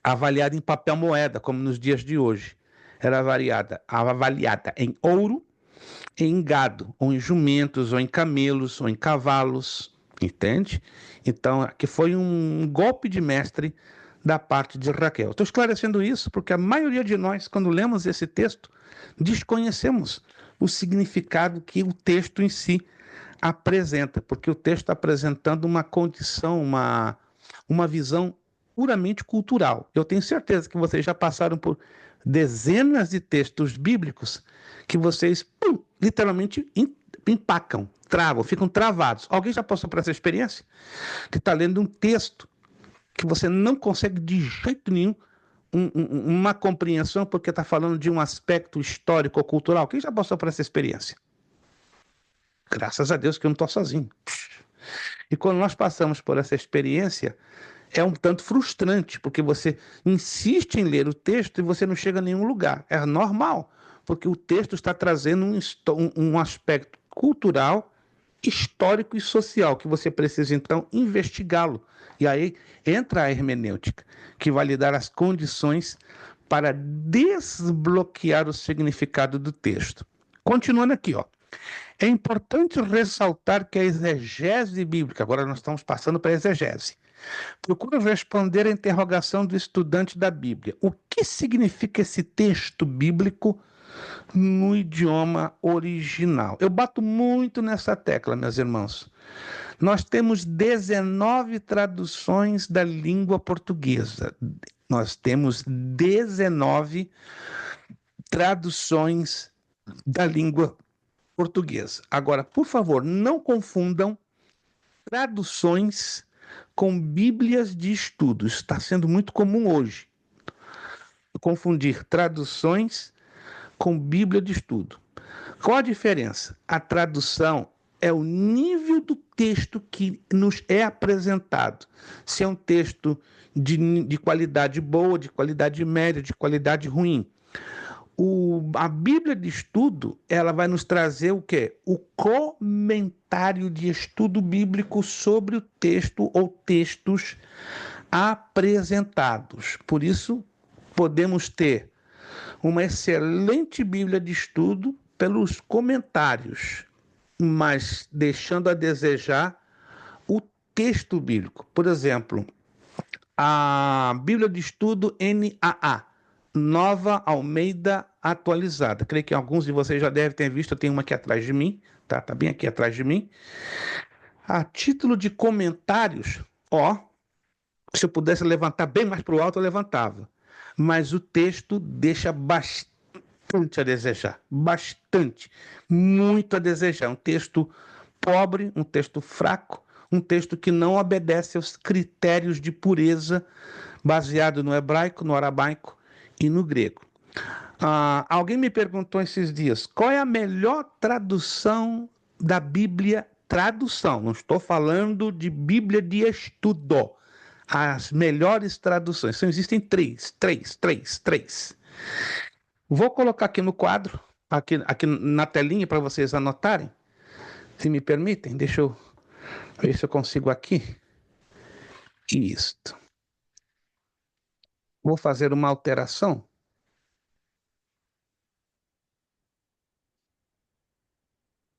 avaliada em papel moeda, como nos dias de hoje. Era avaliada em ouro, em gado, ou em jumentos, ou em camelos, ou em cavalos, entende? Então, aqui foi um golpe de mestre da parte de Raquel. Estou esclarecendo isso porque a maioria de nós, quando lemos esse texto, desconhecemos o significado que o texto em si apresenta, porque o texto está apresentando uma condição, uma visão puramente cultural. Eu tenho certeza que vocês já passaram por dezenas de textos bíblicos que vocês, literalmente, empacam, travam, ficam travados. Alguém já passou por essa experiência? Que está lendo um texto que você não consegue de jeito nenhum uma compreensão porque está falando de um aspecto histórico ou cultural. Quem já passou por essa experiência? Graças a Deus que eu não estou sozinho. E quando nós passamos por essa experiência, é um tanto frustrante, porque você insiste em ler o texto e você não chega a nenhum lugar. É normal, porque o texto está trazendo um aspecto cultural, histórico e social, que você precisa, então, investigá-lo. E aí entra a hermenêutica, que vai lhe dar as condições para desbloquear o significado do texto. Continuando aqui, é importante ressaltar que a exegese bíblica, agora nós estamos passando para a exegese, procura responder à interrogação do estudante da Bíblia. O que significa esse texto bíblico no idioma original? Eu bato muito nessa tecla, meus irmãos. Nós temos 19 traduções da língua portuguesa. Nós temos 19 traduções da língua portuguesa. Agora, por favor, não confundam traduções com bíblias de estudo. Isso está sendo muito comum hoje. Confundir traduções com bíblia de estudo. Qual a diferença? A tradução é o nível do texto que nos é apresentado. Se é um texto de qualidade boa, de qualidade média, de qualidade ruim. A Bíblia de estudo, ela vai nos trazer o quê? O comentário de estudo bíblico sobre o texto ou textos apresentados. Por isso, podemos ter uma excelente Bíblia de estudo pelos comentários, mas deixando a desejar o texto bíblico. Por exemplo, a Bíblia de estudo NAA, Nova Almeida Atualizada. Creio que alguns de vocês já devem ter visto, eu tenho uma aqui atrás de mim, tá bem aqui atrás de mim. A título de comentários, se eu pudesse levantar bem mais para o alto, eu levantava. Mas o texto deixa bastante a desejar, muito a desejar. Um texto pobre, um texto fraco, um texto que não obedece aos critérios de pureza baseado no hebraico, no aramaico e no grego. Alguém me perguntou esses dias, qual é a melhor tradução da Bíblia? Tradução, não estou falando de Bíblia de estudo. As melhores traduções, existem três. Vou colocar aqui no quadro, aqui na telinha para vocês anotarem, se me permitem. Deixa eu ver se eu consigo aqui. Isto. Vou fazer uma alteração.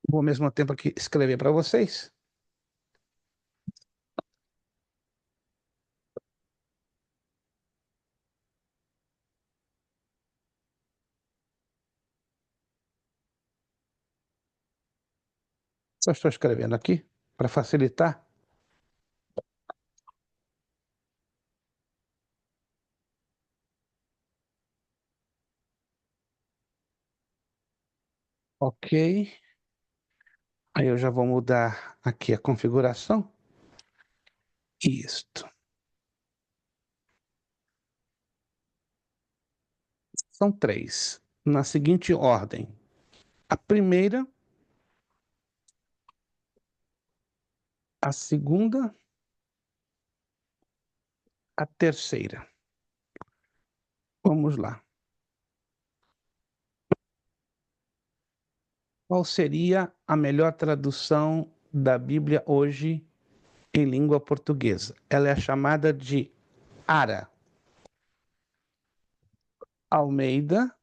Vou ao mesmo tempo aqui escrever para vocês. Só estou escrevendo aqui para facilitar. Ok. Aí eu já vou mudar aqui a configuração. Isto. São três, na seguinte ordem. A primeira, a segunda, a terceira. Vamos lá. Qual seria a melhor tradução da Bíblia hoje em língua portuguesa? Ela é chamada de ARA. Almeida,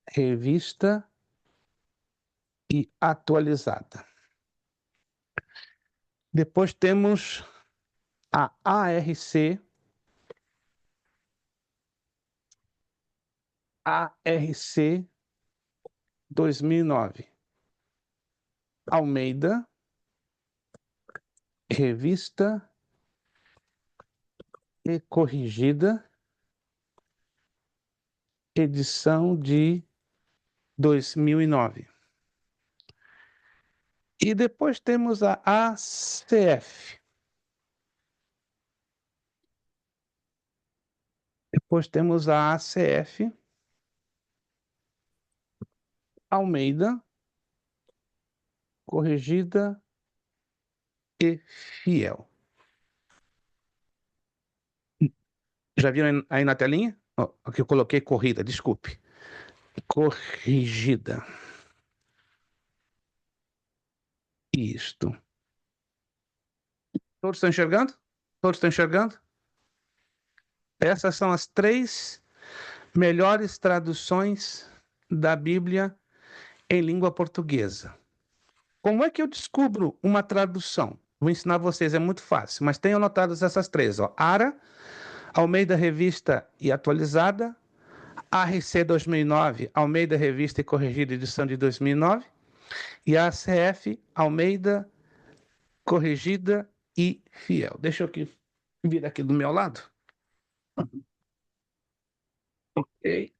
Revista e Atualizada. Depois temos a ARC, ARC 2009. Almeida, Revista e Corrigida, edição de 2009. E depois temos a ACF. Depois temos a ACF, Almeida, Corrigida e Fiel. Já viram aí na telinha? Aqui eu coloquei corrida, desculpe. Corrigida. Isto. Todos estão enxergando? Todos estão enxergando? Essas são as três melhores traduções da Bíblia em língua portuguesa. Como é que eu descubro uma tradução? Vou ensinar vocês, é muito fácil, mas tenham anotado essas três. ARA, Almeida Revista e Atualizada, ARC 2009, Almeida Revista e Corrigida, edição de 2009, e a ACF, Almeida, Corrigida e Fiel. Deixa eu vir aqui do meu lado. Ok.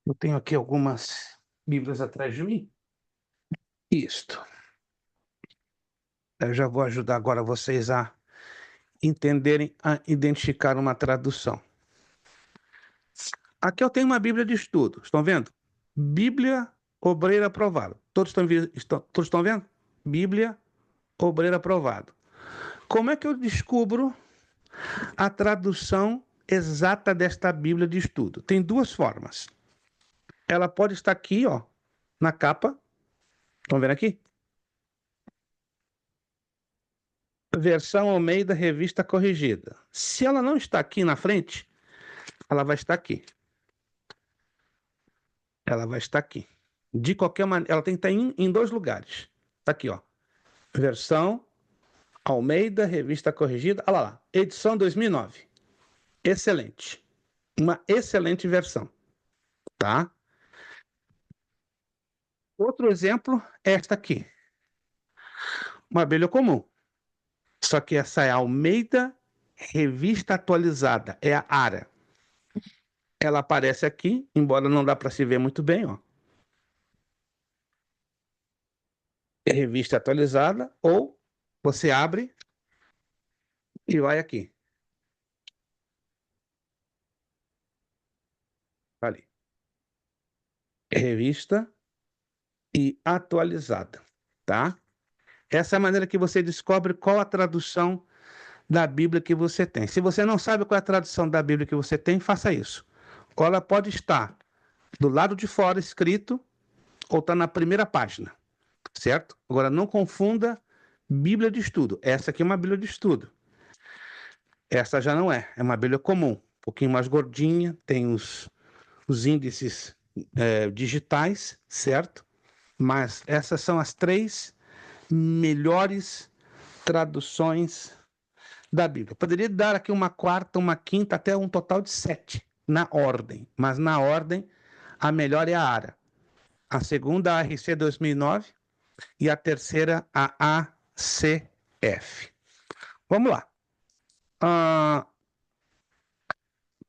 Eu tenho aqui algumas Bíblias atrás de mim. Isto. Eu já vou ajudar agora vocês a entenderem, a identificar uma tradução. Aqui eu tenho uma Bíblia de estudo. Estão vendo? Bíblia Obreiro Aprovado. Todos estão vendo? Bíblia Obreiro Aprovado. Como é que eu descubro a tradução exata desta Bíblia de estudo? Tem duas formas. Ela pode estar aqui, ó, na capa. Estão vendo aqui? Versão Almeida, Revista Corrigida. Se ela não está aqui na frente, ela vai estar aqui. Ela vai estar aqui. De qualquer maneira, ela tem que estar em dois lugares. Está aqui, ó. Versão Almeida, Revista Corrigida. Olha lá. Edição 2009. Excelente. Uma excelente versão. Tá? Outro exemplo é esta aqui. Uma Bíblia comum. Só que essa é a Almeida Revista Atualizada. É a ARA. Ela aparece aqui, embora não dá para se ver muito bem, ó. É revista atualizada, ou você abre e vai aqui. Ali. É revista e atualizada, tá? Essa é a maneira que você descobre qual a tradução da Bíblia que você tem. Se você não sabe qual é a tradução da Bíblia que você tem, faça isso. Ou ela pode estar do lado de fora escrito, ou está na primeira página, certo? Agora, não confunda Bíblia de estudo. Essa aqui é uma Bíblia de estudo. Essa já não é. É uma Bíblia comum. Um pouquinho mais gordinha, tem os índices digitais, certo? Mas essas são as 3 melhores traduções da Bíblia. Poderia dar aqui uma quarta, uma quinta, até um total de 7 na ordem. Mas na ordem, a melhor é a ARA. A segunda, a ARC 2009. E a terceira, a ACF. Vamos lá.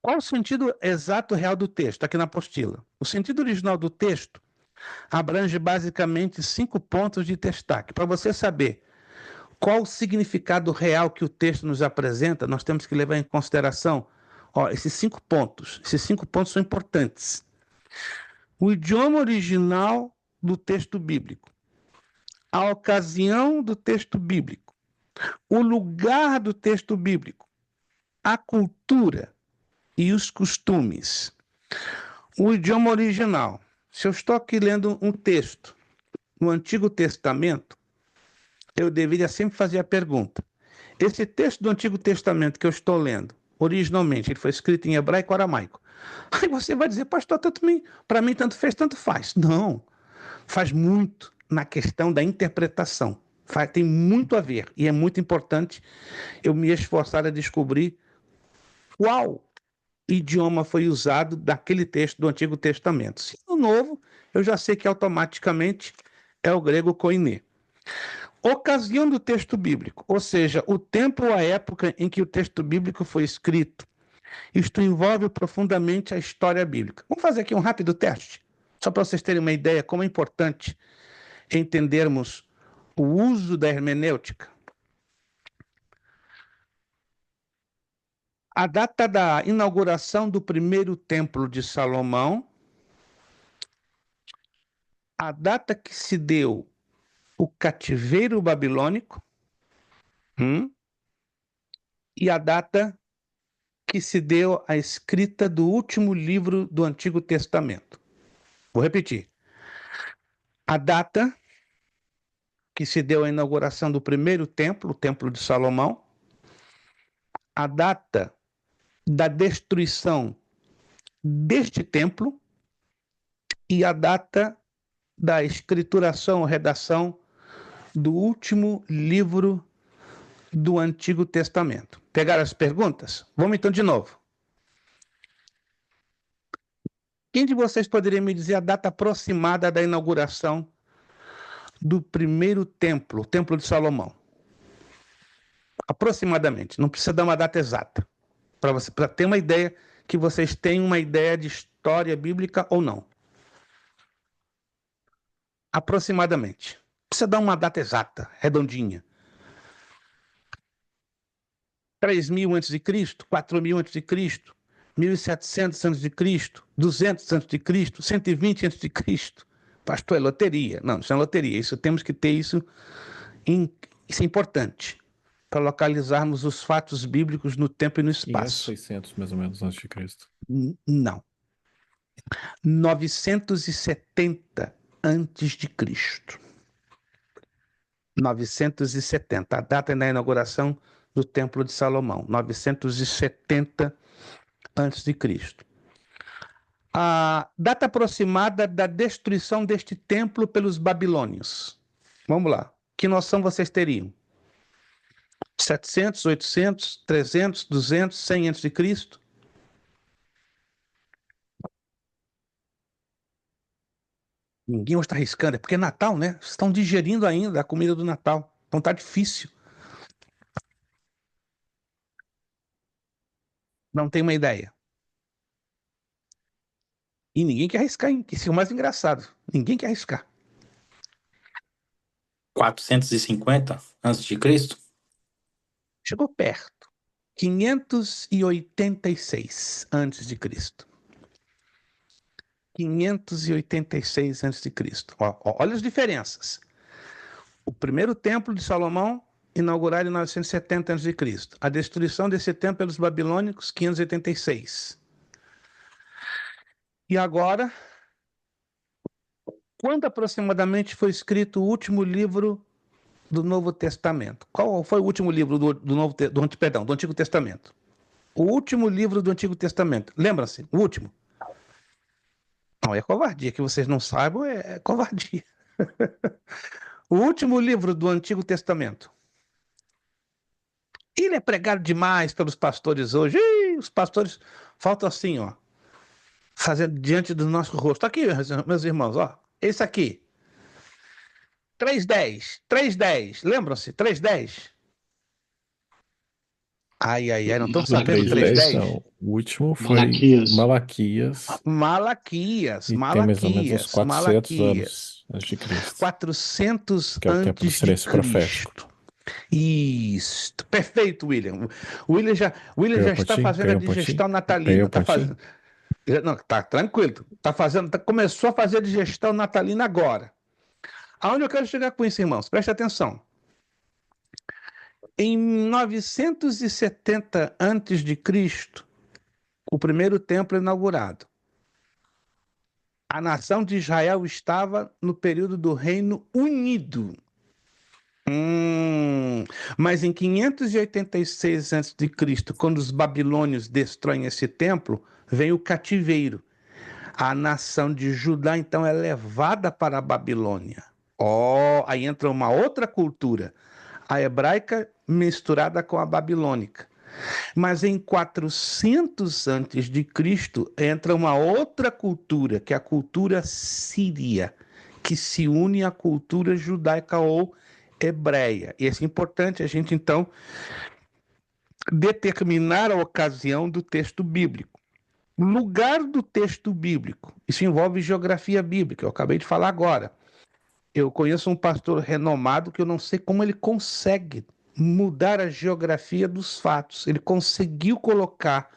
Qual o sentido exato real do texto, aqui na apostila? O sentido original do texto abrange basicamente 5 pontos de destaque. Para você saber qual o significado real que o texto nos apresenta, nós temos que levar em consideração esses 5 pontos. Esses 5 pontos são importantes. O idioma original do texto bíblico, a ocasião do texto bíblico, o lugar do texto bíblico, a cultura e os costumes. O idioma original. Se eu estou aqui lendo um texto no Antigo Testamento, eu deveria sempre fazer a pergunta: esse texto do Antigo Testamento que eu estou lendo, originalmente, ele foi escrito em hebraico ou aramaico? Aí você vai dizer, pastor, para mim tanto fez, tanto faz. Não, faz muito na questão da interpretação. Tem muito a ver e é muito importante eu me esforçar a descobrir qual idioma foi usado daquele texto do Antigo Testamento. Se no Novo, eu já sei que automaticamente é o grego koiné. Ocasião do texto bíblico, ou seja, o tempo ou a época em que o texto bíblico foi escrito. Isto envolve profundamente a história bíblica. Vamos fazer aqui um rápido teste, só para vocês terem uma ideia como é importante entendermos o uso da hermenêutica. A data da inauguração do primeiro templo de Salomão, a data que se deu o cativeiro babilônico, e a data que se deu a escrita do último livro do Antigo Testamento. Vou repetir. A data que se deu a inauguração do primeiro templo, o Templo de Salomão, a data da destruição deste templo e a data da escrituração, redação do último livro do Antigo Testamento. Pegaram as perguntas? Vamos então de novo. Quem de vocês poderia me dizer a data aproximada da inauguração do primeiro templo, o Templo de Salomão? Aproximadamente, não precisa dar uma data exata, para ter uma ideia, que vocês tenham uma ideia de história bíblica ou não. Aproximadamente. Não precisa dar uma data exata, redondinha. 3.000 a.C., 4.000 a.C., 1.700 a.C., 200 a.C., 120 a.C. Pastor, é loteria. Não, isso não é loteria. Isso temos que ter isso. Isso é importante para localizarmos os fatos bíblicos no tempo e no 500, espaço. 600 mais ou menos antes de Cristo. Não. 970 antes de Cristo. 970, a data da inauguração do Templo de Salomão, 970 antes de Cristo. A data aproximada da destruição deste templo pelos babilônios. Vamos lá. Que noção vocês teriam? 700, 800, 300, 200, 100 antes de Cristo? Ninguém hoje está arriscando, é porque é Natal, né? Vocês estão digerindo ainda a comida do Natal. Então tá difícil. Não tem uma ideia. E ninguém quer arriscar, hein? Isso é o mais engraçado. Ninguém quer arriscar. 450 antes de Cristo? Chegou perto. 586 antes de Cristo. 586 antes de Cristo. Olha as diferenças. O primeiro templo de Salomão, inaugurado em 970 a.C. A destruição desse templo pelos babilônicos, 586. E agora, quando aproximadamente foi escrito o último livro do Novo Testamento? Qual foi o último livro do Antigo Testamento? O último livro do Antigo Testamento. Lembra-se? O último. Não, é covardia. Que vocês não saibam é covardia. O último livro do Antigo Testamento. Ele é pregado demais pelos pastores hoje. Ih, os pastores faltam assim, ó, fazendo diante do nosso rosto. Aqui, meus irmãos, ó, esse aqui. 3:10. 3:10. Lembram-se? 3:10. Ai, não estão O sabendo 3:10, 3:10? não. O último foi Malaquias. Malaquias, e tem mais ou menos uns 400 anos antes de Cristo, 400 que é o tempo do antes de silêncio profético. Cristo. Isso, perfeito, William. O William já está fazendo a digestão natalina. Tá fazendo... Não, tá tranquilo. Começou a fazer a digestão natalina agora. Aonde eu quero chegar com isso, irmãos? Preste atenção. Em 970 antes de Cristo, o primeiro templo é inaugurado. A nação de Israel estava no período do Reino Unido. Mas em 586 a.C., quando os babilônios destroem esse templo, vem o cativeiro. A nação de Judá, então, é levada para a Babilônia. Aí entra uma outra cultura, a hebraica misturada com a babilônica. Mas em 400 antes de Cristo entra uma outra cultura, que é a cultura síria, que se une à cultura judaica ou hebreia. E é importante a gente, então, determinar a ocasião do texto bíblico. O lugar do texto bíblico, isso envolve geografia bíblica, eu acabei de falar agora. Eu conheço um pastor renomado que eu não sei como ele consegue mudar a geografia dos fatos. Ele conseguiu colocar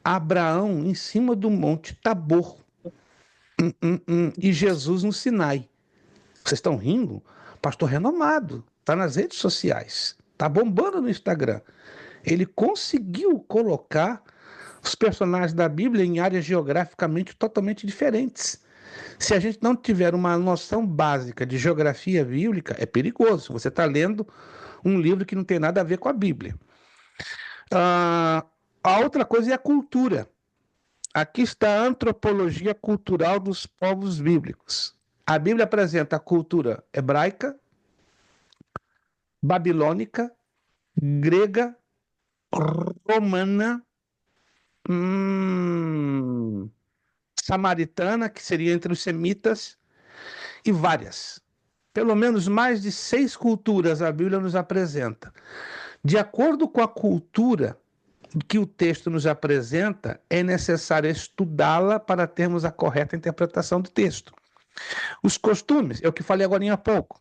Abraão em cima do Monte Tabor e Jesus no Sinai. Vocês estão rindo? Pastor renomado, está nas redes sociais, está bombando no Instagram. Ele conseguiu colocar os personagens da Bíblia em áreas geograficamente totalmente diferentes. Se a gente não tiver uma noção básica de geografia bíblica, é perigoso. Você está lendo um livro que não tem nada a ver com a Bíblia. A outra coisa é a cultura. Aqui está a antropologia cultural dos povos bíblicos. A Bíblia apresenta a cultura hebraica, babilônica, grega, romana, samaritana, que seria entre os semitas, e várias. Pelo menos mais de 6 culturas a Bíblia nos apresenta. De acordo com a cultura que o texto nos apresenta, é necessário estudá-la para termos a correta interpretação do texto. Os costumes, é o que falei agora há pouco.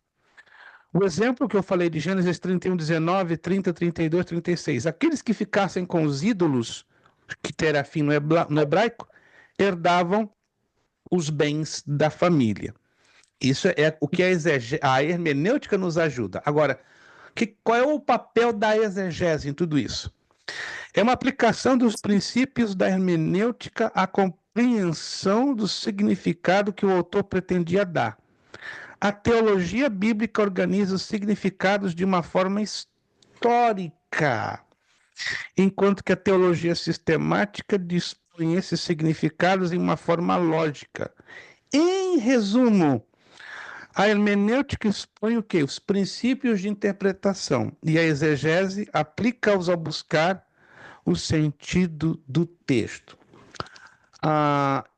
O exemplo que eu falei de Gênesis 31, 19, 30, 32, 36. Aqueles que ficassem com os ídolos, que terafim no hebraico, herdavam os bens da família. Isso é o que a hermenêutica nos ajuda. Agora, qual é o papel da exegese em tudo isso? É uma aplicação dos princípios da hermenêutica à compreensão do significado que o autor pretendia dar. A teologia bíblica organiza os significados de uma forma histórica, enquanto que a teologia sistemática dispõe esses significados em uma forma lógica. Em resumo, a hermenêutica expõe o quê? Os princípios de interpretação, e a exegese aplica-os ao buscar o sentido do texto.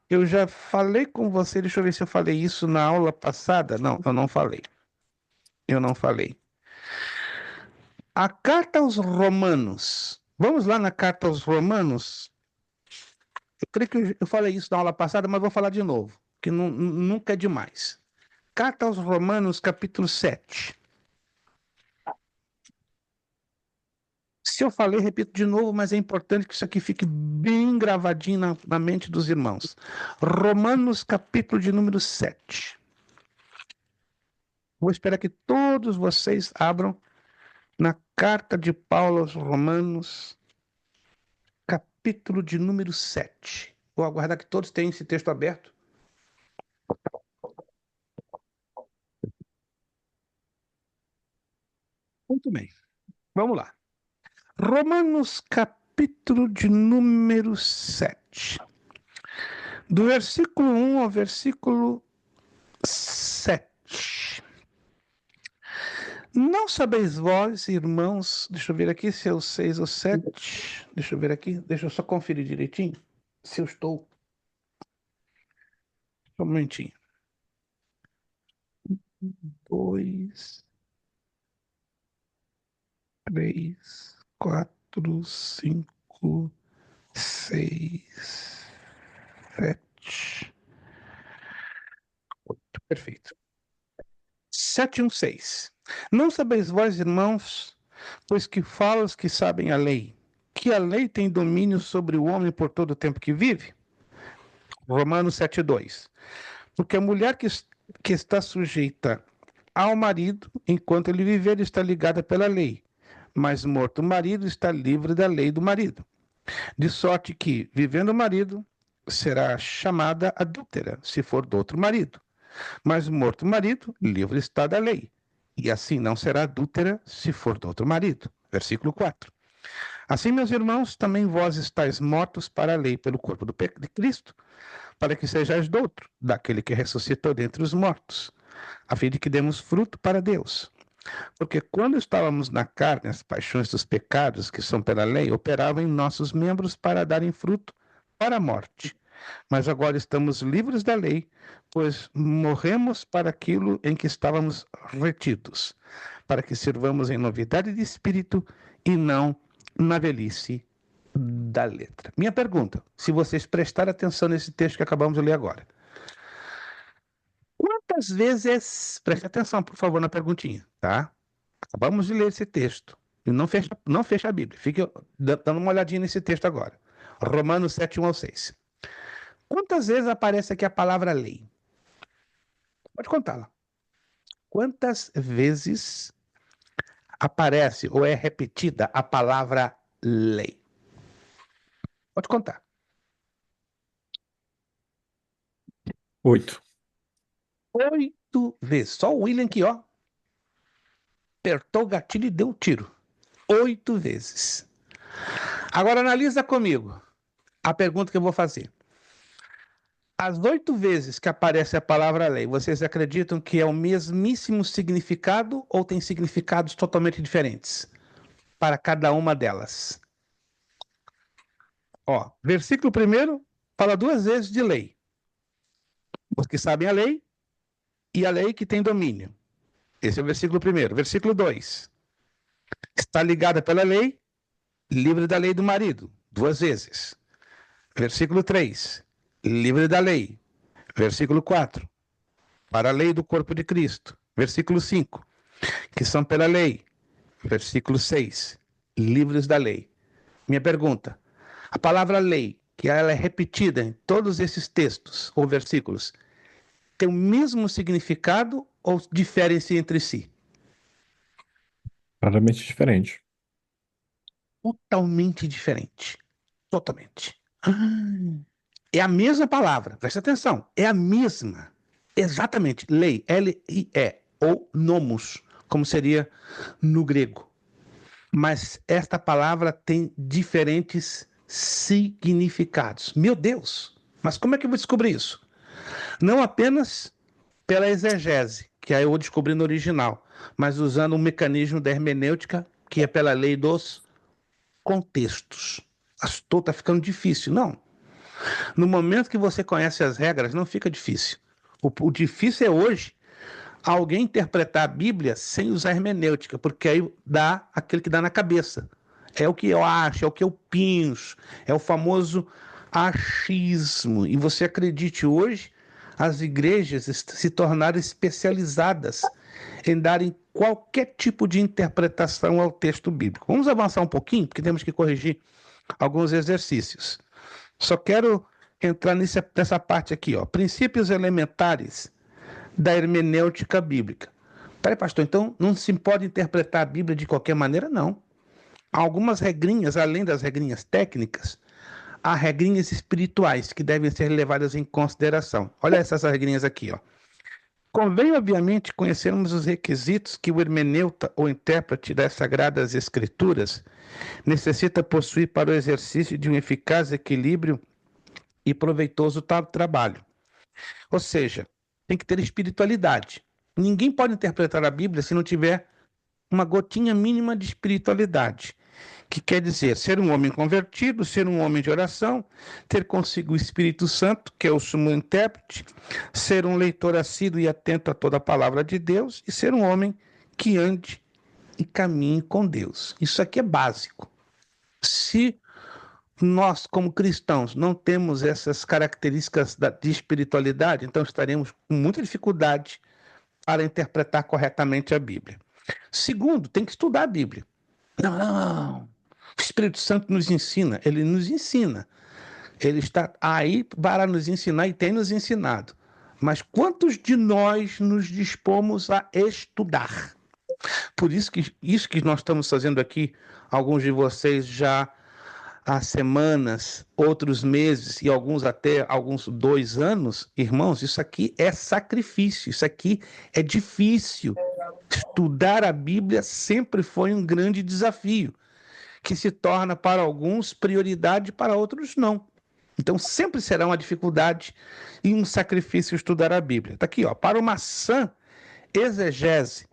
Eu já falei com você, deixa eu ver se eu falei isso na aula passada. Não, eu não falei. A carta aos Romanos. Vamos lá na carta aos Romanos. Eu creio que eu falei isso na aula passada, mas vou falar de novo, que nunca é demais. Carta aos Romanos, capítulo 7. Se eu falei, repito de novo, mas é importante que isso aqui fique bem gravadinho na mente dos irmãos. Romanos, capítulo de número 7. Vou esperar que todos vocês abram na carta de Paulo aos Romanos, capítulo de número 7. Vou aguardar que todos tenham esse texto aberto. Muito bem. Vamos lá. Romanos, capítulo de número 7. Do versículo 1 ao versículo 7. Não sabeis vós, irmãos, deixa eu ver aqui se é o 6 ou 7. Deixa eu ver aqui, deixa eu só conferir direitinho se eu estou. Só um momentinho. 2, 3, 4, 5, 6, 7. 8. Perfeito. 7:1,6. Não sabeis vós, irmãos, pois que falas que sabem a lei, que a lei tem domínio sobre o homem por todo o tempo que vive? Romanos 7:2. Porque a mulher que está sujeita ao marido, enquanto ele viver, está ligada pela lei, mas morto o marido, está livre da lei do marido. De sorte que, vivendo o marido, será chamada adúltera, se for do outro marido. Mas morto o marido, livre está da lei. E assim não será adúltera, se for do outro marido. Versículo 4. Assim, meus irmãos, também vós estáis mortos para a lei pelo corpo de Cristo, para que sejais douto, daquele que ressuscitou dentre os mortos, a fim de que demos fruto para Deus. Porque quando estávamos na carne, as paixões dos pecados, que são pela lei, operavam em nossos membros para darem fruto para a morte. Mas agora estamos livres da lei, pois morremos para aquilo em que estávamos retidos, para que sirvamos em novidade de espírito e não na velhice da letra. Minha pergunta, se vocês prestarem atenção nesse texto que acabamos de ler agora. Quantas vezes, preste atenção, por favor, na perguntinha, tá? Acabamos de ler esse texto. E não fecha a Bíblia. Fique dando uma olhadinha nesse texto agora. Romanos 7:1-6. Quantas vezes aparece aqui a palavra lei? Pode contá-la. Quantas vezes aparece ou é repetida a palavra lei? Pode contar. 8. 8 vezes. Só o William aqui, ó, apertou o gatilho e deu um tiro. 8 vezes. Agora analisa comigo a pergunta que eu vou fazer. As 8 vezes que aparece a palavra lei, vocês acreditam que é o mesmíssimo significado ou tem significados totalmente diferentes para cada uma delas? Ó, versículo 1 fala 2 vezes de lei. Os que sabem a lei e a lei que tem domínio. Esse é o versículo 1. Versículo 2. Está ligada pela lei, livre da lei do marido. 2 vezes. Versículo 3. Livre da lei. Versículo 4. Para a lei do corpo de Cristo. Versículo 5. Que são pela lei. Versículo 6. Livres da lei. Minha pergunta. A palavra lei, que ela é repetida em todos esses textos ou versículos, tem o mesmo significado ou diferem-se entre si? Claramente diferente. Totalmente diferente. Totalmente. É a mesma palavra, presta atenção, é a mesma. Exatamente, lei, L-I-E, ou nomos, como seria no grego. Mas esta palavra tem diferentes significados. Meu Deus, mas como é que eu vou descobrir isso? Não apenas pela exegese, que aí eu vou descobrir no original, mas usando um mecanismo da hermenêutica, que é pela lei dos contextos. Estou, tá ficando difícil. Não. No momento que você conhece as regras, não fica difícil. O difícil é hoje alguém interpretar a Bíblia sem usar hermenêutica, porque aí dá aquele que dá na cabeça. É o que eu acho, é o que eu penso, é o famoso achismo. E você acredite, hoje as igrejas se tornaram especializadas em darem qualquer tipo de interpretação ao texto bíblico. Vamos avançar um pouquinho, porque temos que corrigir alguns exercícios. Só quero entrar nessa parte aqui, ó. Princípios elementares da hermenêutica bíblica. Peraí, pastor, então não se pode interpretar a Bíblia de qualquer maneira? Não. Há algumas regrinhas, além das regrinhas técnicas, há regrinhas espirituais que devem ser levadas em consideração. Olha essas regrinhas aqui, ó. Convém, obviamente, conhecermos os requisitos que o hermeneuta ou intérprete das Sagradas Escrituras necessita possuir para o exercício de um eficaz equilíbrio e proveitoso trabalho. Ou seja, tem que ter espiritualidade. Ninguém pode interpretar a Bíblia se não tiver uma gotinha mínima de espiritualidade, que quer dizer ser um homem convertido, ser um homem de oração, ter consigo o Espírito Santo, que é o sumo intérprete, ser um leitor assíduo e atento a toda a palavra de Deus e ser um homem que ande e caminhe com Deus. Isso aqui é básico. Se nós, como cristãos, não temos essas características de espiritualidade, então estaremos com muita dificuldade para interpretar corretamente a Bíblia. Segundo, tem que estudar a Bíblia. Não. O Espírito Santo nos ensina, ele nos ensina. Ele está aí para nos ensinar e tem nos ensinado. Mas quantos de nós nos dispomos a estudar? Por isso que nós estamos fazendo aqui, alguns de vocês já há semanas, outros meses e alguns 2 anos, irmãos, isso aqui é sacrifício, isso aqui é difícil. Estudar a Bíblia sempre foi um grande desafio, que se torna para alguns prioridade, para outros não. Então sempre será uma dificuldade e um sacrifício estudar a Bíblia. Está aqui, ó, para uma sã exegese,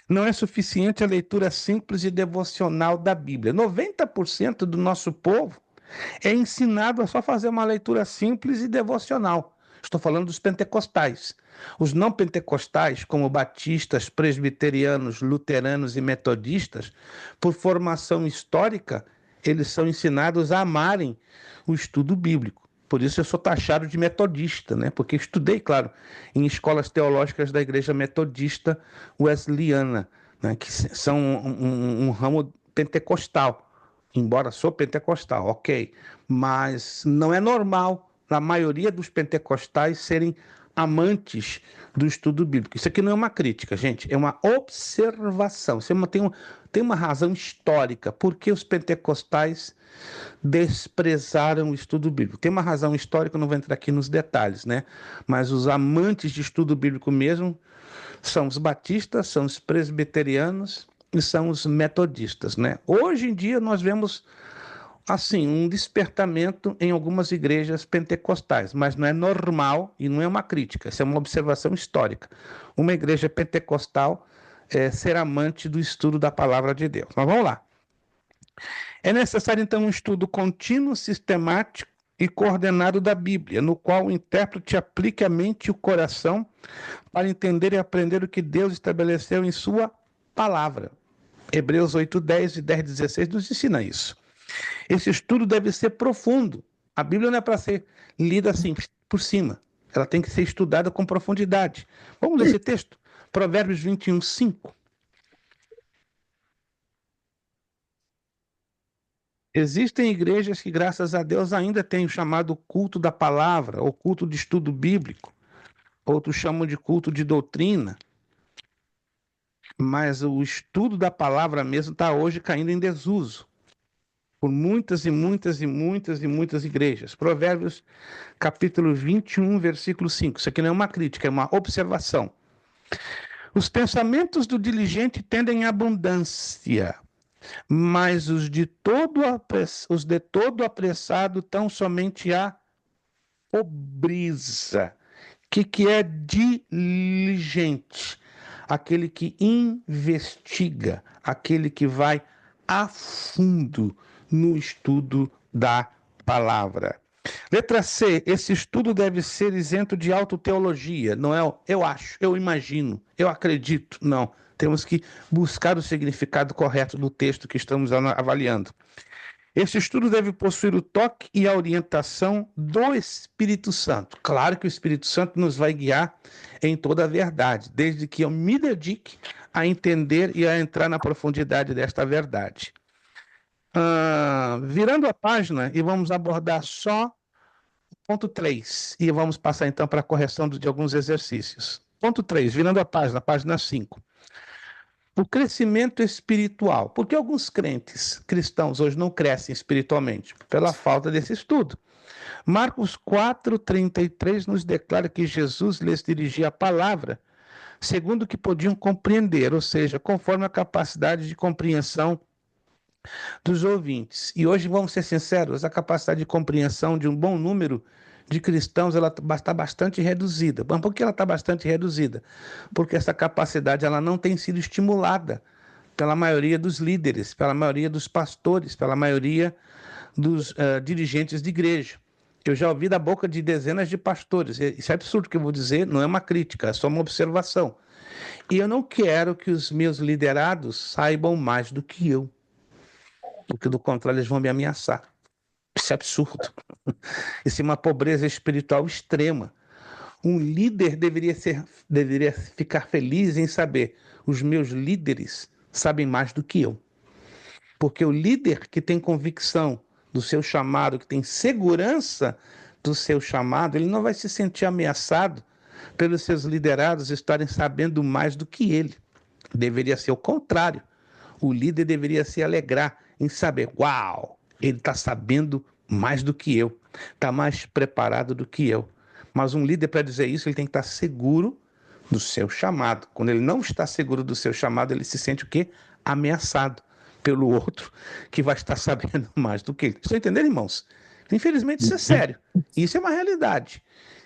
não é suficiente a leitura simples e devocional da Bíblia. 90% do nosso povo é ensinado a só fazer uma leitura simples e devocional. Estou falando dos pentecostais. Os não pentecostais, como batistas, presbiterianos, luteranos e metodistas, por formação histórica, eles são ensinados a amarem o estudo bíblico. Por isso eu sou taxado de metodista, né? Porque estudei, claro, em escolas teológicas da Igreja Metodista Wesleyana, né? Que são um ramo pentecostal. Embora sou pentecostal, ok. Mas não é normal, na maioria dos pentecostais, serem amantes do estudo bíblico. Isso aqui não é uma crítica, gente, é uma observação. Tem uma razão histórica. Por que os pentecostais desprezaram o estudo bíblico? Tem uma razão histórica, não vou entrar aqui nos detalhes, né? Mas os amantes de estudo bíblico mesmo são os batistas, são os presbiterianos e são os metodistas, né? Hoje em dia nós vemos assim um despertamento em algumas igrejas pentecostais, mas não é normal e não é uma crítica, isso é uma observação histórica. Uma igreja pentecostal ser amante do estudo da palavra de Deus. Mas vamos lá. É necessário então um estudo contínuo, sistemático e coordenado da Bíblia, no qual o intérprete aplique a mente e o coração para entender e aprender o que Deus estabeleceu em sua palavra. Hebreus 8:10 e 10:16 nos ensina isso. Esse estudo deve ser profundo. A Bíblia não é para ser lida assim, por cima. Ela tem que ser estudada com profundidade. Vamos ler esse texto? Provérbios 21:5. Existem igrejas que, graças a Deus, ainda têm o chamado culto da palavra, ou culto de estudo bíblico. Outros chamam de culto de doutrina. Mas o estudo da palavra mesmo está hoje caindo em desuso por muitas e muitas e muitas e muitas igrejas. Provérbios, capítulo 21, versículo 5. Isso aqui não é uma crítica, é uma observação. Os pensamentos do diligente tendem à abundância, mas os de todo apressado tão somente à pobreza. O que é diligente? Aquele que investiga, aquele que vai a fundo no estudo da palavra. Letra C, esse estudo deve ser isento de autoteologia. Não é eu acho, eu imagino, eu acredito. Não, temos que buscar o significado correto do texto que estamos avaliando. Esse estudo deve possuir o toque e a orientação do Espírito Santo. Claro que o Espírito Santo nos vai guiar em toda a verdade, desde que eu me dedique a entender e a entrar na profundidade desta verdade. Virando a página e vamos abordar só o ponto 3 e vamos passar então para a correção de alguns exercícios. Ponto 3, virando a página 5. O crescimento espiritual. Por que alguns cristãos hoje não crescem espiritualmente? Pela falta desse estudo. Marcos 4:33 nos declara que Jesus lhes dirigia a palavra segundo o que podiam compreender, ou seja, conforme a capacidade de compreensão dos ouvintes. E hoje, vamos ser sinceros, a capacidade de compreensão de um bom número de cristãos ela está bastante reduzida. Mas por que ela está bastante reduzida? Porque essa capacidade ela não tem sido estimulada pela maioria dos líderes, pela maioria dos pastores, pela maioria dos dirigentes de igreja. Eu já ouvi da boca de dezenas de pastores. Isso é absurdo que eu vou dizer, não é uma crítica, é só uma observação. E eu não quero que os meus liderados saibam mais do que eu, porque do contrário eles vão me ameaçar. Isso é absurdo. Isso é uma pobreza espiritual extrema. Um líder deveria ficar feliz em saber os meus líderes sabem mais do que eu. Porque o líder que tem convicção do seu chamado, que tem segurança do seu chamado, ele não vai se sentir ameaçado pelos seus liderados estarem sabendo mais do que ele. Deveria ser o contrário. O líder deveria se alegrar em saber, uau, ele está sabendo mais do que eu, está mais preparado do que eu. Mas um líder, para dizer isso, ele tem que estar seguro do seu chamado. Quando ele não está seguro do seu chamado, ele se sente o quê? Ameaçado pelo outro que vai estar sabendo mais do que ele. Estão entendendo, irmãos? Infelizmente isso é sério. Isso é uma realidade.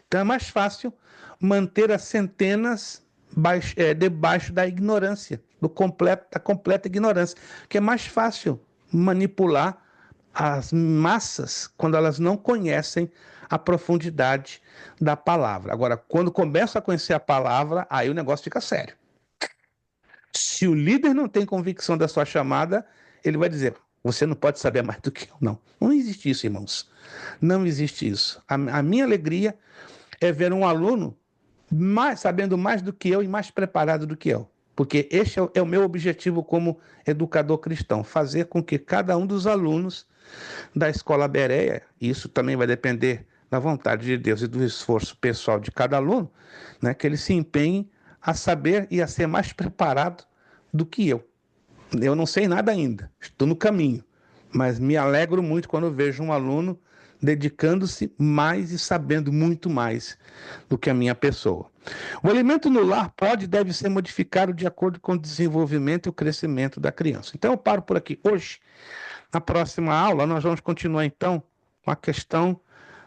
Então é mais fácil manter as centenas debaixo da ignorância, da completa ignorância, que é mais fácil manipular as massas quando elas não conhecem a profundidade da palavra. Agora, quando começa a conhecer a palavra, aí o negócio fica sério. Se o líder não tem convicção da sua chamada, ele vai dizer, você não pode saber mais do que eu. Não, não existe isso, irmãos. Não existe isso. A minha alegria é ver um aluno sabendo mais do que eu e mais preparado do que eu. Porque este é o meu objetivo como educador cristão, fazer com que cada um dos alunos da Escola Bereia, isso também vai depender da vontade de Deus e do esforço pessoal de cada aluno, né, que ele se empenhe a saber e a ser mais preparado do que eu. Eu não sei nada ainda, estou no caminho, mas me alegro muito quando vejo um aluno dedicando-se mais e sabendo muito mais do que a minha pessoa. O alimento no lar pode e deve ser modificado de acordo com o desenvolvimento e o crescimento da criança. Então eu paro por aqui. Hoje, na próxima aula, nós vamos continuar então com a questão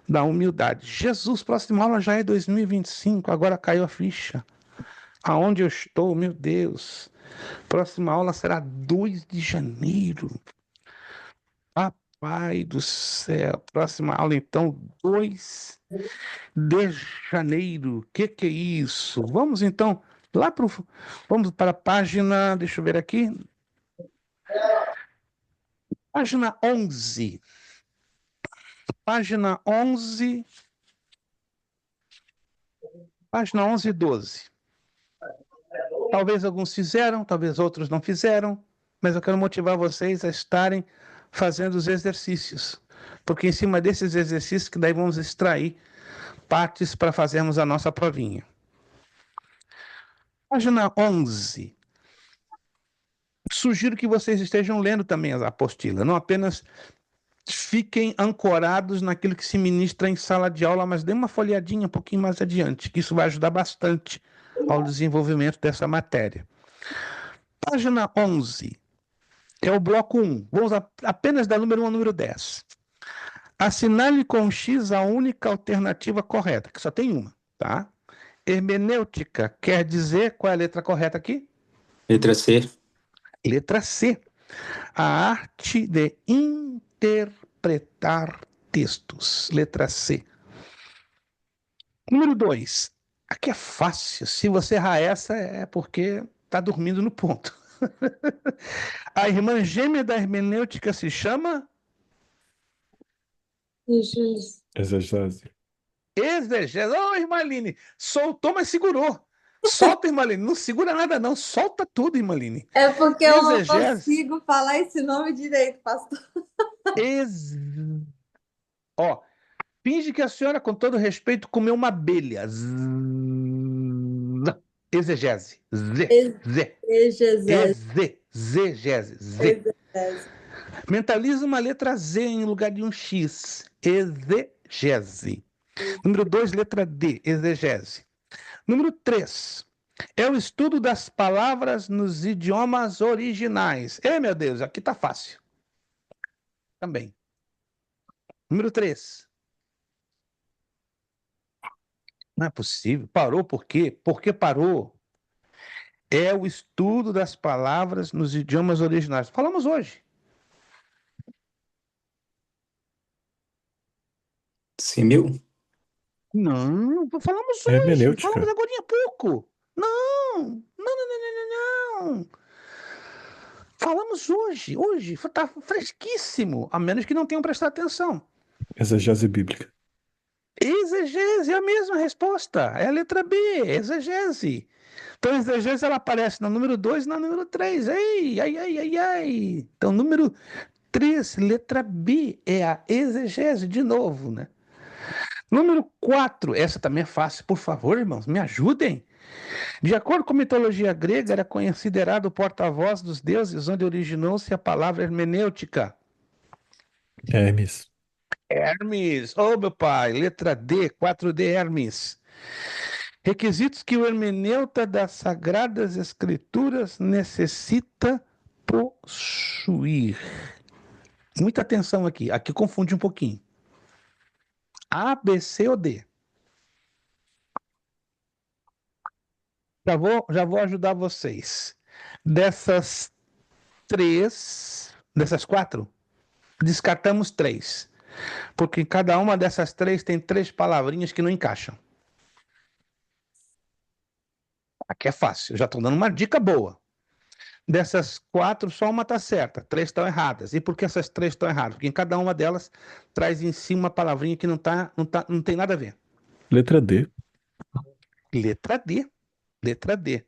da humildade. Jesus, próxima aula já é 2025, agora caiu a ficha. Aonde eu estou, meu Deus? Próxima aula será 2 de janeiro. Pai do céu. Próxima aula, então, 2 de janeiro. Que é isso? Vamos, então, vamos para a página, deixa eu ver aqui. Página 11. Página 11. Página 11 e 12. Talvez alguns fizeram, talvez outros não fizeram, mas eu quero motivar vocês a estarem fazendo os exercícios, porque em cima desses exercícios que daí vamos extrair partes para fazermos a nossa provinha. Página 11. Sugiro que vocês estejam lendo também a apostila, não apenas fiquem ancorados naquilo que se ministra em sala de aula, mas dê uma folheadinha um pouquinho mais adiante, que isso vai ajudar bastante ao desenvolvimento dessa matéria. Página 11. É o bloco 1. Vamos apenas da número 1 ao número 10. Assinale com X a única alternativa correta, que só tem uma, tá? Hermenêutica quer dizer, qual é a letra correta aqui? Letra C. Letra C. A arte de interpretar textos. Letra C. Número 2. Aqui é fácil. Se você errar essa, é porque está dormindo no ponto. A irmã gêmea da hermenêutica se chama Jesus. Exegese. Exegese. Ô, irmã Aline, soltou, mas segurou. Solta, irmã Aline. Não segura nada, não. Solta tudo, irmã Aline. É porque eu não Exegese. consigo falar esse nome direito, pastor. Ex... Ó, finge que a senhora, com todo respeito, comeu uma abelha. Exegese. Z. Exegese. Exegese. Z. Exegese. Mentaliza uma letra Z em lugar de um X. Exegese. Número 2, letra D. Exegese. Número 3. É o estudo das palavras nos idiomas originais. Meu Deus, aqui tá fácil. Também. Número 3. Não é possível. Parou por quê? Por que parou? É o estudo das palavras nos idiomas originais. Falamos hoje. Sumiu? Não, falamos hoje. Falamos Hermenêutica. agora há pouco. Não. Falamos hoje. Hoje. Tá fresquíssimo. A menos que não tenham prestado atenção. Exegese bíblica. Exegese é a mesma resposta. É a letra B, exegese. Então, a exegese ela aparece no número 2 e no número 3. Ai. Então, número 3, letra B, é a exegese, de novo, né? Número 4, essa também é fácil, por favor, irmãos, me ajudem. De acordo com a mitologia grega, era considerado o porta-voz dos deuses, onde originou-se a palavra hermenêutica. Hermes. Hermes, oh meu pai, letra D, 4D, Hermes. Requisitos que o hermeneuta das Sagradas Escrituras necessita possuir. Muita atenção aqui, aqui confunde um pouquinho. A, B, C ou D? Já vou ajudar vocês. Dessas quatro, descartamos 3. Porque em cada uma dessas 3 tem 3 palavrinhas que não encaixam. Aqui é fácil, eu já estou dando uma dica boa. Dessas 4, só uma está certa, 3 estão erradas. E por que essas 3 estão erradas? Porque em cada uma delas traz em si uma palavrinha que não tem nada a ver. Letra D. Letra D. Letra D.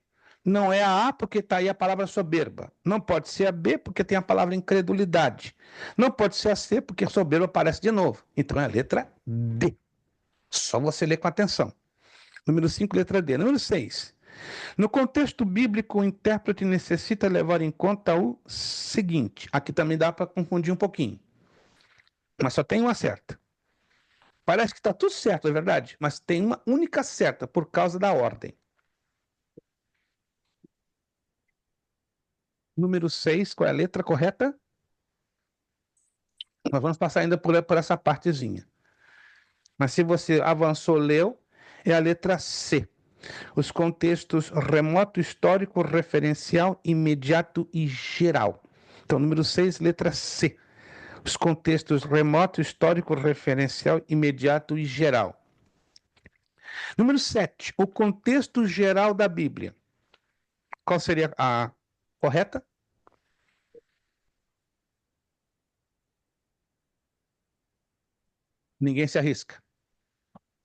Não é a porque está aí a palavra soberba. Não pode ser a B porque tem a palavra incredulidade. Não pode ser a C porque soberba aparece de novo. Então é a letra D. Só você ler com atenção. Número 5, letra D. Número 6. No contexto bíblico, o intérprete necessita levar em conta o seguinte. Aqui também dá para confundir um pouquinho. Mas só tem uma certa. Parece que está tudo certo, é verdade? Mas tem uma única certa por causa da ordem. Número 6, qual é a letra correta? Nós vamos passar ainda por essa partezinha. Mas se você avançou, leu, é a letra C. Os contextos remoto, histórico, referencial, imediato e geral. Então, número 6, letra C. Os contextos remoto, histórico, referencial, imediato e geral. Número 7, o contexto geral da Bíblia. Qual seria a correta? Ninguém se arrisca.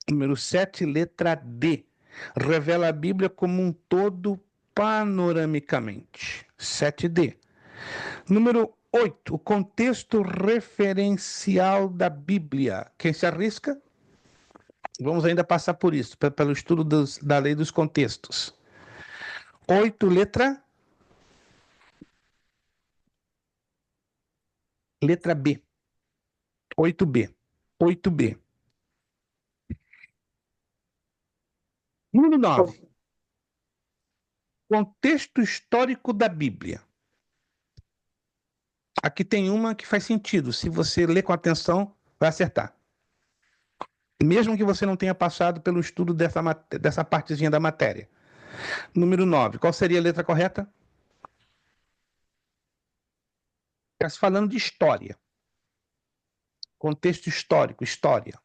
Número 7, letra D. Revela a Bíblia como um todo panoramicamente. 7D. Número 8, o contexto referencial da Bíblia. Quem se arrisca? Vamos ainda passar por isso, pelo estudo da lei dos contextos. 8, letra B. 8B. 8B. Número 9. Contexto histórico da Bíblia. Aqui tem uma que faz sentido. Se você ler com atenção, vai acertar. Mesmo que você não tenha passado pelo estudo dessa partezinha da matéria. Número 9. Qual seria a letra correta? Está se falando de história. Contexto histórico, história.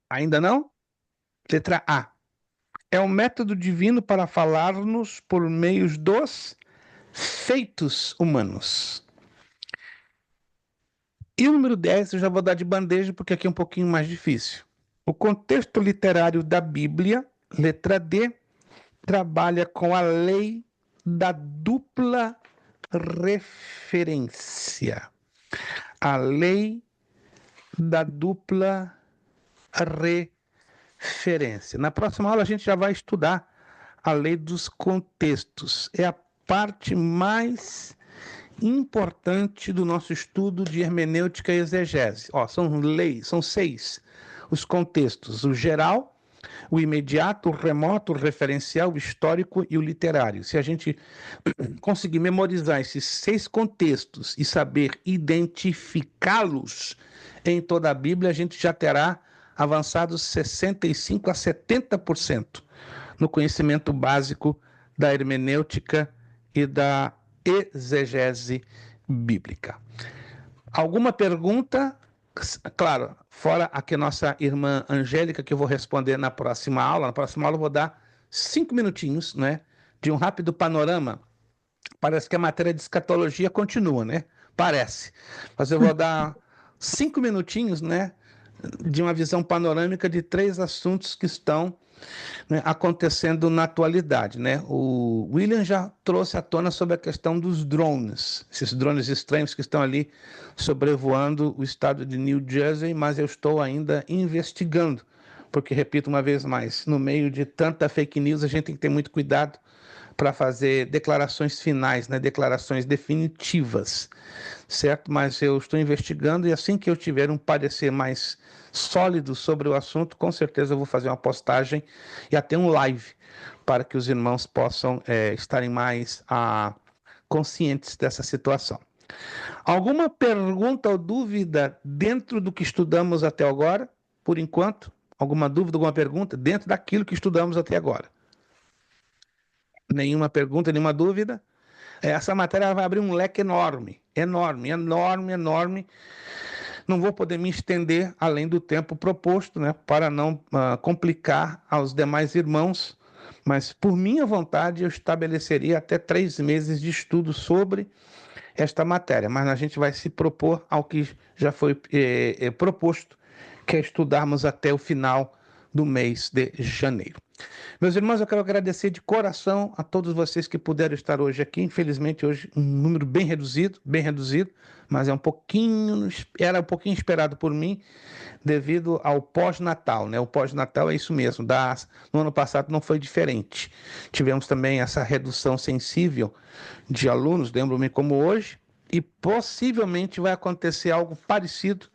Ainda não? Letra A. É um método divino para falar-nos por meios dos feitos humanos. E o número 10 eu já vou dar de bandeja, porque aqui é um pouquinho mais difícil. O contexto literário da Bíblia, letra D, trabalha com a lei da dupla referência. A lei da dupla referência. Na próxima aula a gente já vai estudar a lei dos contextos. É a parte mais importante do nosso estudo de hermenêutica e exegese. São 6 os contextos: o geral, o imediato, o remoto, o referencial, o histórico e o literário. Se a gente conseguir memorizar esses 6 contextos e saber identificá-los em toda a Bíblia, a gente já terá avançado 65% a 70% no conhecimento básico da hermenêutica e da exegese bíblica. Alguma pergunta? Claro, fora aqui a nossa irmã Angélica, que eu vou responder na próxima aula. Na próxima aula eu vou dar 5 minutinhos, né, de um rápido panorama. Parece que a matéria de escatologia continua, né? Parece. Mas eu vou dar 5 minutinhos, né, de uma visão panorâmica de 3 assuntos que estão, né, acontecendo na atualidade, né? O William já trouxe à tona sobre a questão dos drones, esses drones estranhos que estão ali sobrevoando o estado de New Jersey, mas eu estou ainda investigando, porque, repito uma vez mais, no meio de tanta fake news, a gente tem que ter muito cuidado para fazer declarações finais, né, declarações definitivas, certo? Mas eu estou investigando e assim que eu tiver um parecer mais sólido sobre o assunto, com certeza eu vou fazer uma postagem e até um live para que os irmãos possam estarem mais conscientes dessa situação. Alguma pergunta ou dúvida dentro do que estudamos até agora, por enquanto? Alguma dúvida, alguma pergunta dentro daquilo que estudamos até agora? Nenhuma pergunta, nenhuma dúvida? Essa matéria vai abrir um leque enorme, enorme, enorme, enorme. Não vou poder me estender além do tempo proposto, né, para não complicar aos demais irmãos, mas por minha vontade eu estabeleceria até 3 meses de estudo sobre esta matéria, mas a gente vai se propor ao que já foi proposto, que é estudarmos até o final do mês de janeiro. Meus irmãos, eu quero agradecer de coração a todos vocês que puderam estar hoje aqui. Infelizmente, hoje um número bem reduzido, mas era um pouquinho esperado por mim, devido ao pós-natal, né? O pós-natal é isso mesmo. No ano passado não foi diferente. Tivemos também essa redução sensível de alunos, lembro-me como hoje, e possivelmente vai acontecer algo parecido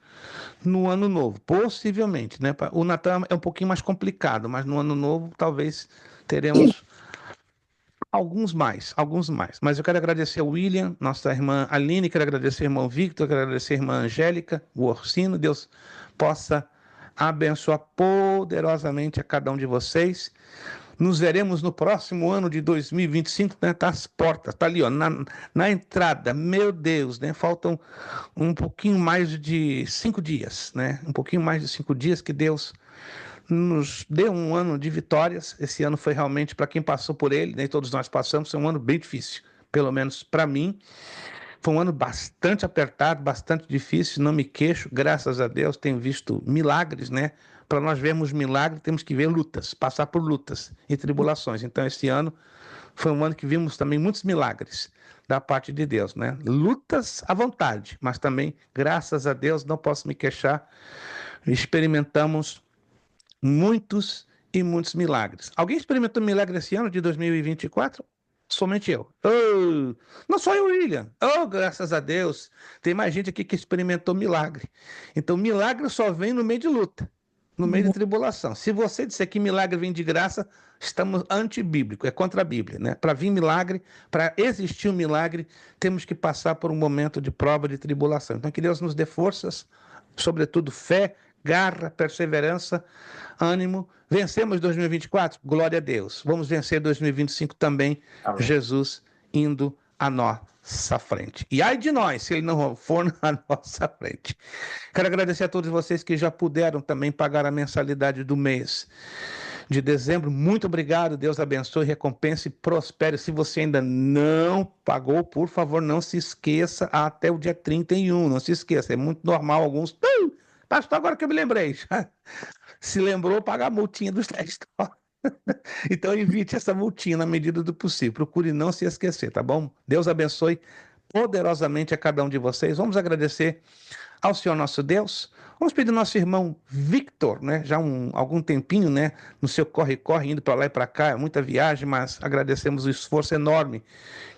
no ano novo, possivelmente, né? O Natal é um pouquinho mais complicado, mas no ano novo talvez teremos alguns mais. Mas eu quero agradecer ao William, nossa irmã Aline, quero agradecer ao irmão Victor, quero agradecer a irmã Angélica, o Orsino. Deus possa abençoar poderosamente a cada um de vocês. Nos veremos no próximo ano de 2025, né? Tá às portas, tá ali, ó, na entrada. Meu Deus, né? Faltam um pouquinho mais de 5 dias, né? Um pouquinho mais de 5 dias, que Deus nos dê um ano de vitórias. Esse ano foi realmente, para quem passou por ele, nem todos nós passamos, foi um ano bem difícil, pelo menos para mim. Foi um ano bastante apertado, bastante difícil, não me queixo, graças a Deus, tenho visto milagres, né? Para nós vermos milagre, temos que ver lutas, passar por lutas e tribulações. Então, esse ano foi um ano que vimos também muitos milagres da parte de Deus, né? Lutas à vontade, mas também, graças a Deus, não posso me queixar, experimentamos muitos e muitos milagres. Alguém experimentou milagre esse ano de 2024? Somente eu. Oh, não só eu, William. Oh, graças a Deus. Tem mais gente aqui que experimentou milagre. Então, milagre só vem no meio de luta, no meio de tribulação. Se você disser que milagre vem de graça, estamos antibíblico, é contra a Bíblia, né? Para vir milagre, para existir um milagre, temos que passar por um momento de prova, de tribulação. Então, que Deus nos dê forças, sobretudo fé, garra, perseverança, ânimo. Vencemos 2024? Glória a Deus. Vamos vencer 2025 também. Amém. Jesus indo à nossa frente. E ai de nós, se ele não for na nossa frente. Quero agradecer a todos vocês que já puderam também pagar a mensalidade do mês. de dezembro. Muito obrigado, Deus abençoe, recompense e prospere. Se você ainda não pagou, por favor, não se esqueça até o dia 31, não se esqueça, é muito normal alguns... Pastor, agora que eu me lembrei, se lembrou, paga a multinha dos 10 dólares. Então evite essa multinha na medida do possível, procure não se esquecer, tá bom? Deus abençoe poderosamente a cada um de vocês. Vamos agradecer ao Senhor nosso Deus. Vamos pedir ao nosso irmão Victor, né? Já algum tempinho, né? No seu corre-corre, indo para lá e para cá, é muita viagem, mas agradecemos o esforço enorme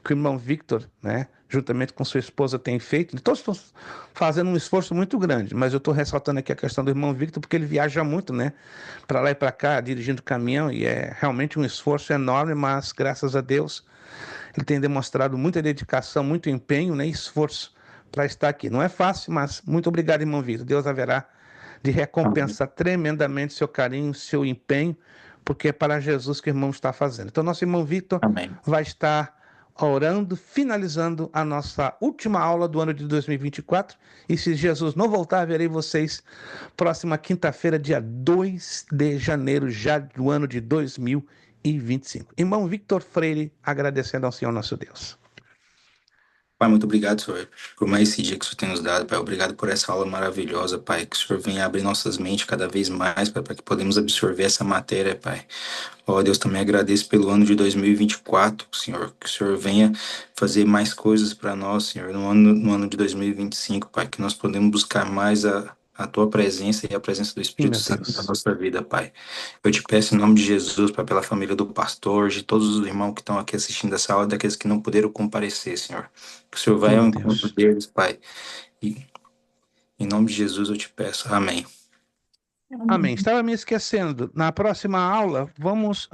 que o irmão Victor, né? Juntamente com sua esposa tem feito. Todos estão fazendo um esforço muito grande, mas eu estou ressaltando aqui a questão do irmão Victor, porque ele viaja muito, né? Para lá e para cá, dirigindo caminhão, e é realmente um esforço enorme, mas graças a Deus ele tem demonstrado muita dedicação, muito empenho, né? E esforço para estar aqui. Não é fácil, mas muito obrigado, irmão Victor. Deus haverá de recompensar tremendamente seu carinho, seu empenho, porque é para Jesus que o irmão está fazendo. Então, nosso irmão Victor Amém. vai estar orando, finalizando a nossa última aula do ano de 2024. E se Jesus não voltar, verei vocês próxima quinta-feira, dia 2 de janeiro, já do ano de 2025. Irmão Victor Freire, agradecendo ao Senhor nosso Deus. Pai, muito obrigado, Senhor, por mais esse dia que o Senhor tem nos dado, Pai. Obrigado por essa aula maravilhosa, Pai. Que o Senhor venha abrir nossas mentes cada vez mais, Pai, para que podemos absorver essa matéria, Pai. Ó Deus, também agradeço pelo ano de 2024, Senhor. Que o Senhor venha fazer mais coisas para nós, Senhor, no ano de 2025, Pai. Que nós podemos buscar mais a Tua presença e a presença do Espírito Santo na nossa vida, Pai. Eu te peço em nome de Jesus, Pai, pela família do pastor, de todos os irmãos que estão aqui assistindo essa aula, daqueles que não puderam comparecer, Senhor. Que o Senhor vai ao encontro deles, Pai. E em nome de Jesus eu te peço. Amém. Amém. Estava me esquecendo. Na próxima aula, vamos,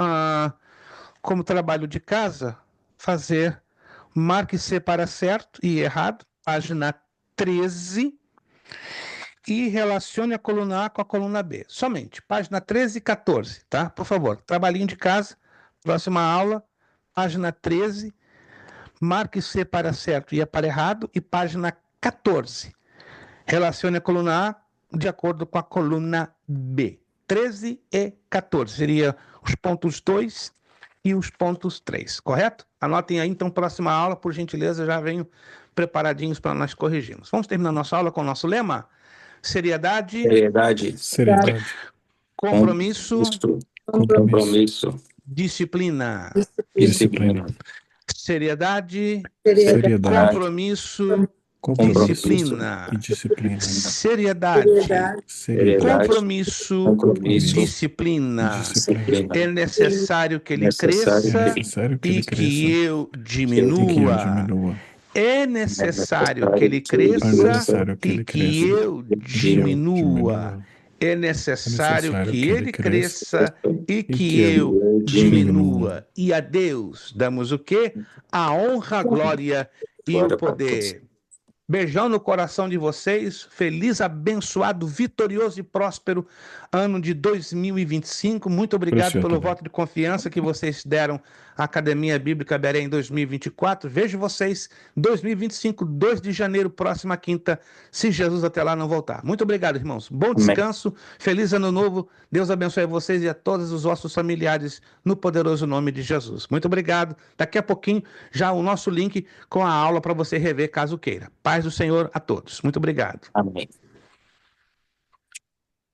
como trabalho de casa, fazer marque C para certo e errado, página 13, e relacione a coluna A com a coluna B. Somente, página 13 e 14, tá? Por favor, trabalhinho de casa, próxima aula, página 13, marque C para certo e E para errado, e página 14. Relacione a coluna A de acordo com a coluna B. 13 e 14. Seria os pontos 2 e os pontos 3, correto? Anotem aí, então, próxima aula, por gentileza, já venho preparadinhos para nós corrigirmos. Vamos terminar nossa aula com o nosso lema? Seriedade. Seriedade. Compromisso. Compromisso. Disciplina. Disciplina. Seriedade. Seriedade. Compromisso. Disciplina. Seriedade. Compromisso. Disciplina. É necessário que ele cresça e que eu diminua. É necessário que ele cresça e que eu diminua. É necessário que ele cresça e que eu diminua. E a Deus damos o quê? A honra, a glória e o poder. Beijão no coração de vocês. Feliz, abençoado, vitorioso e próspero ano de 2025. Muito obrigado pelo voto de confiança que vocês deram à Academia Bíblica Berém em 2024. Vejo vocês 2025, 2 de janeiro, próxima quinta, se Jesus até lá não voltar. Muito obrigado, irmãos. Bom descanso. Feliz ano novo. Deus abençoe vocês e a todos os vossos familiares no poderoso nome de Jesus. Muito obrigado. Daqui a pouquinho já o nosso link com a aula para você rever caso queira. Paz do Senhor a todos. Muito obrigado. Amém.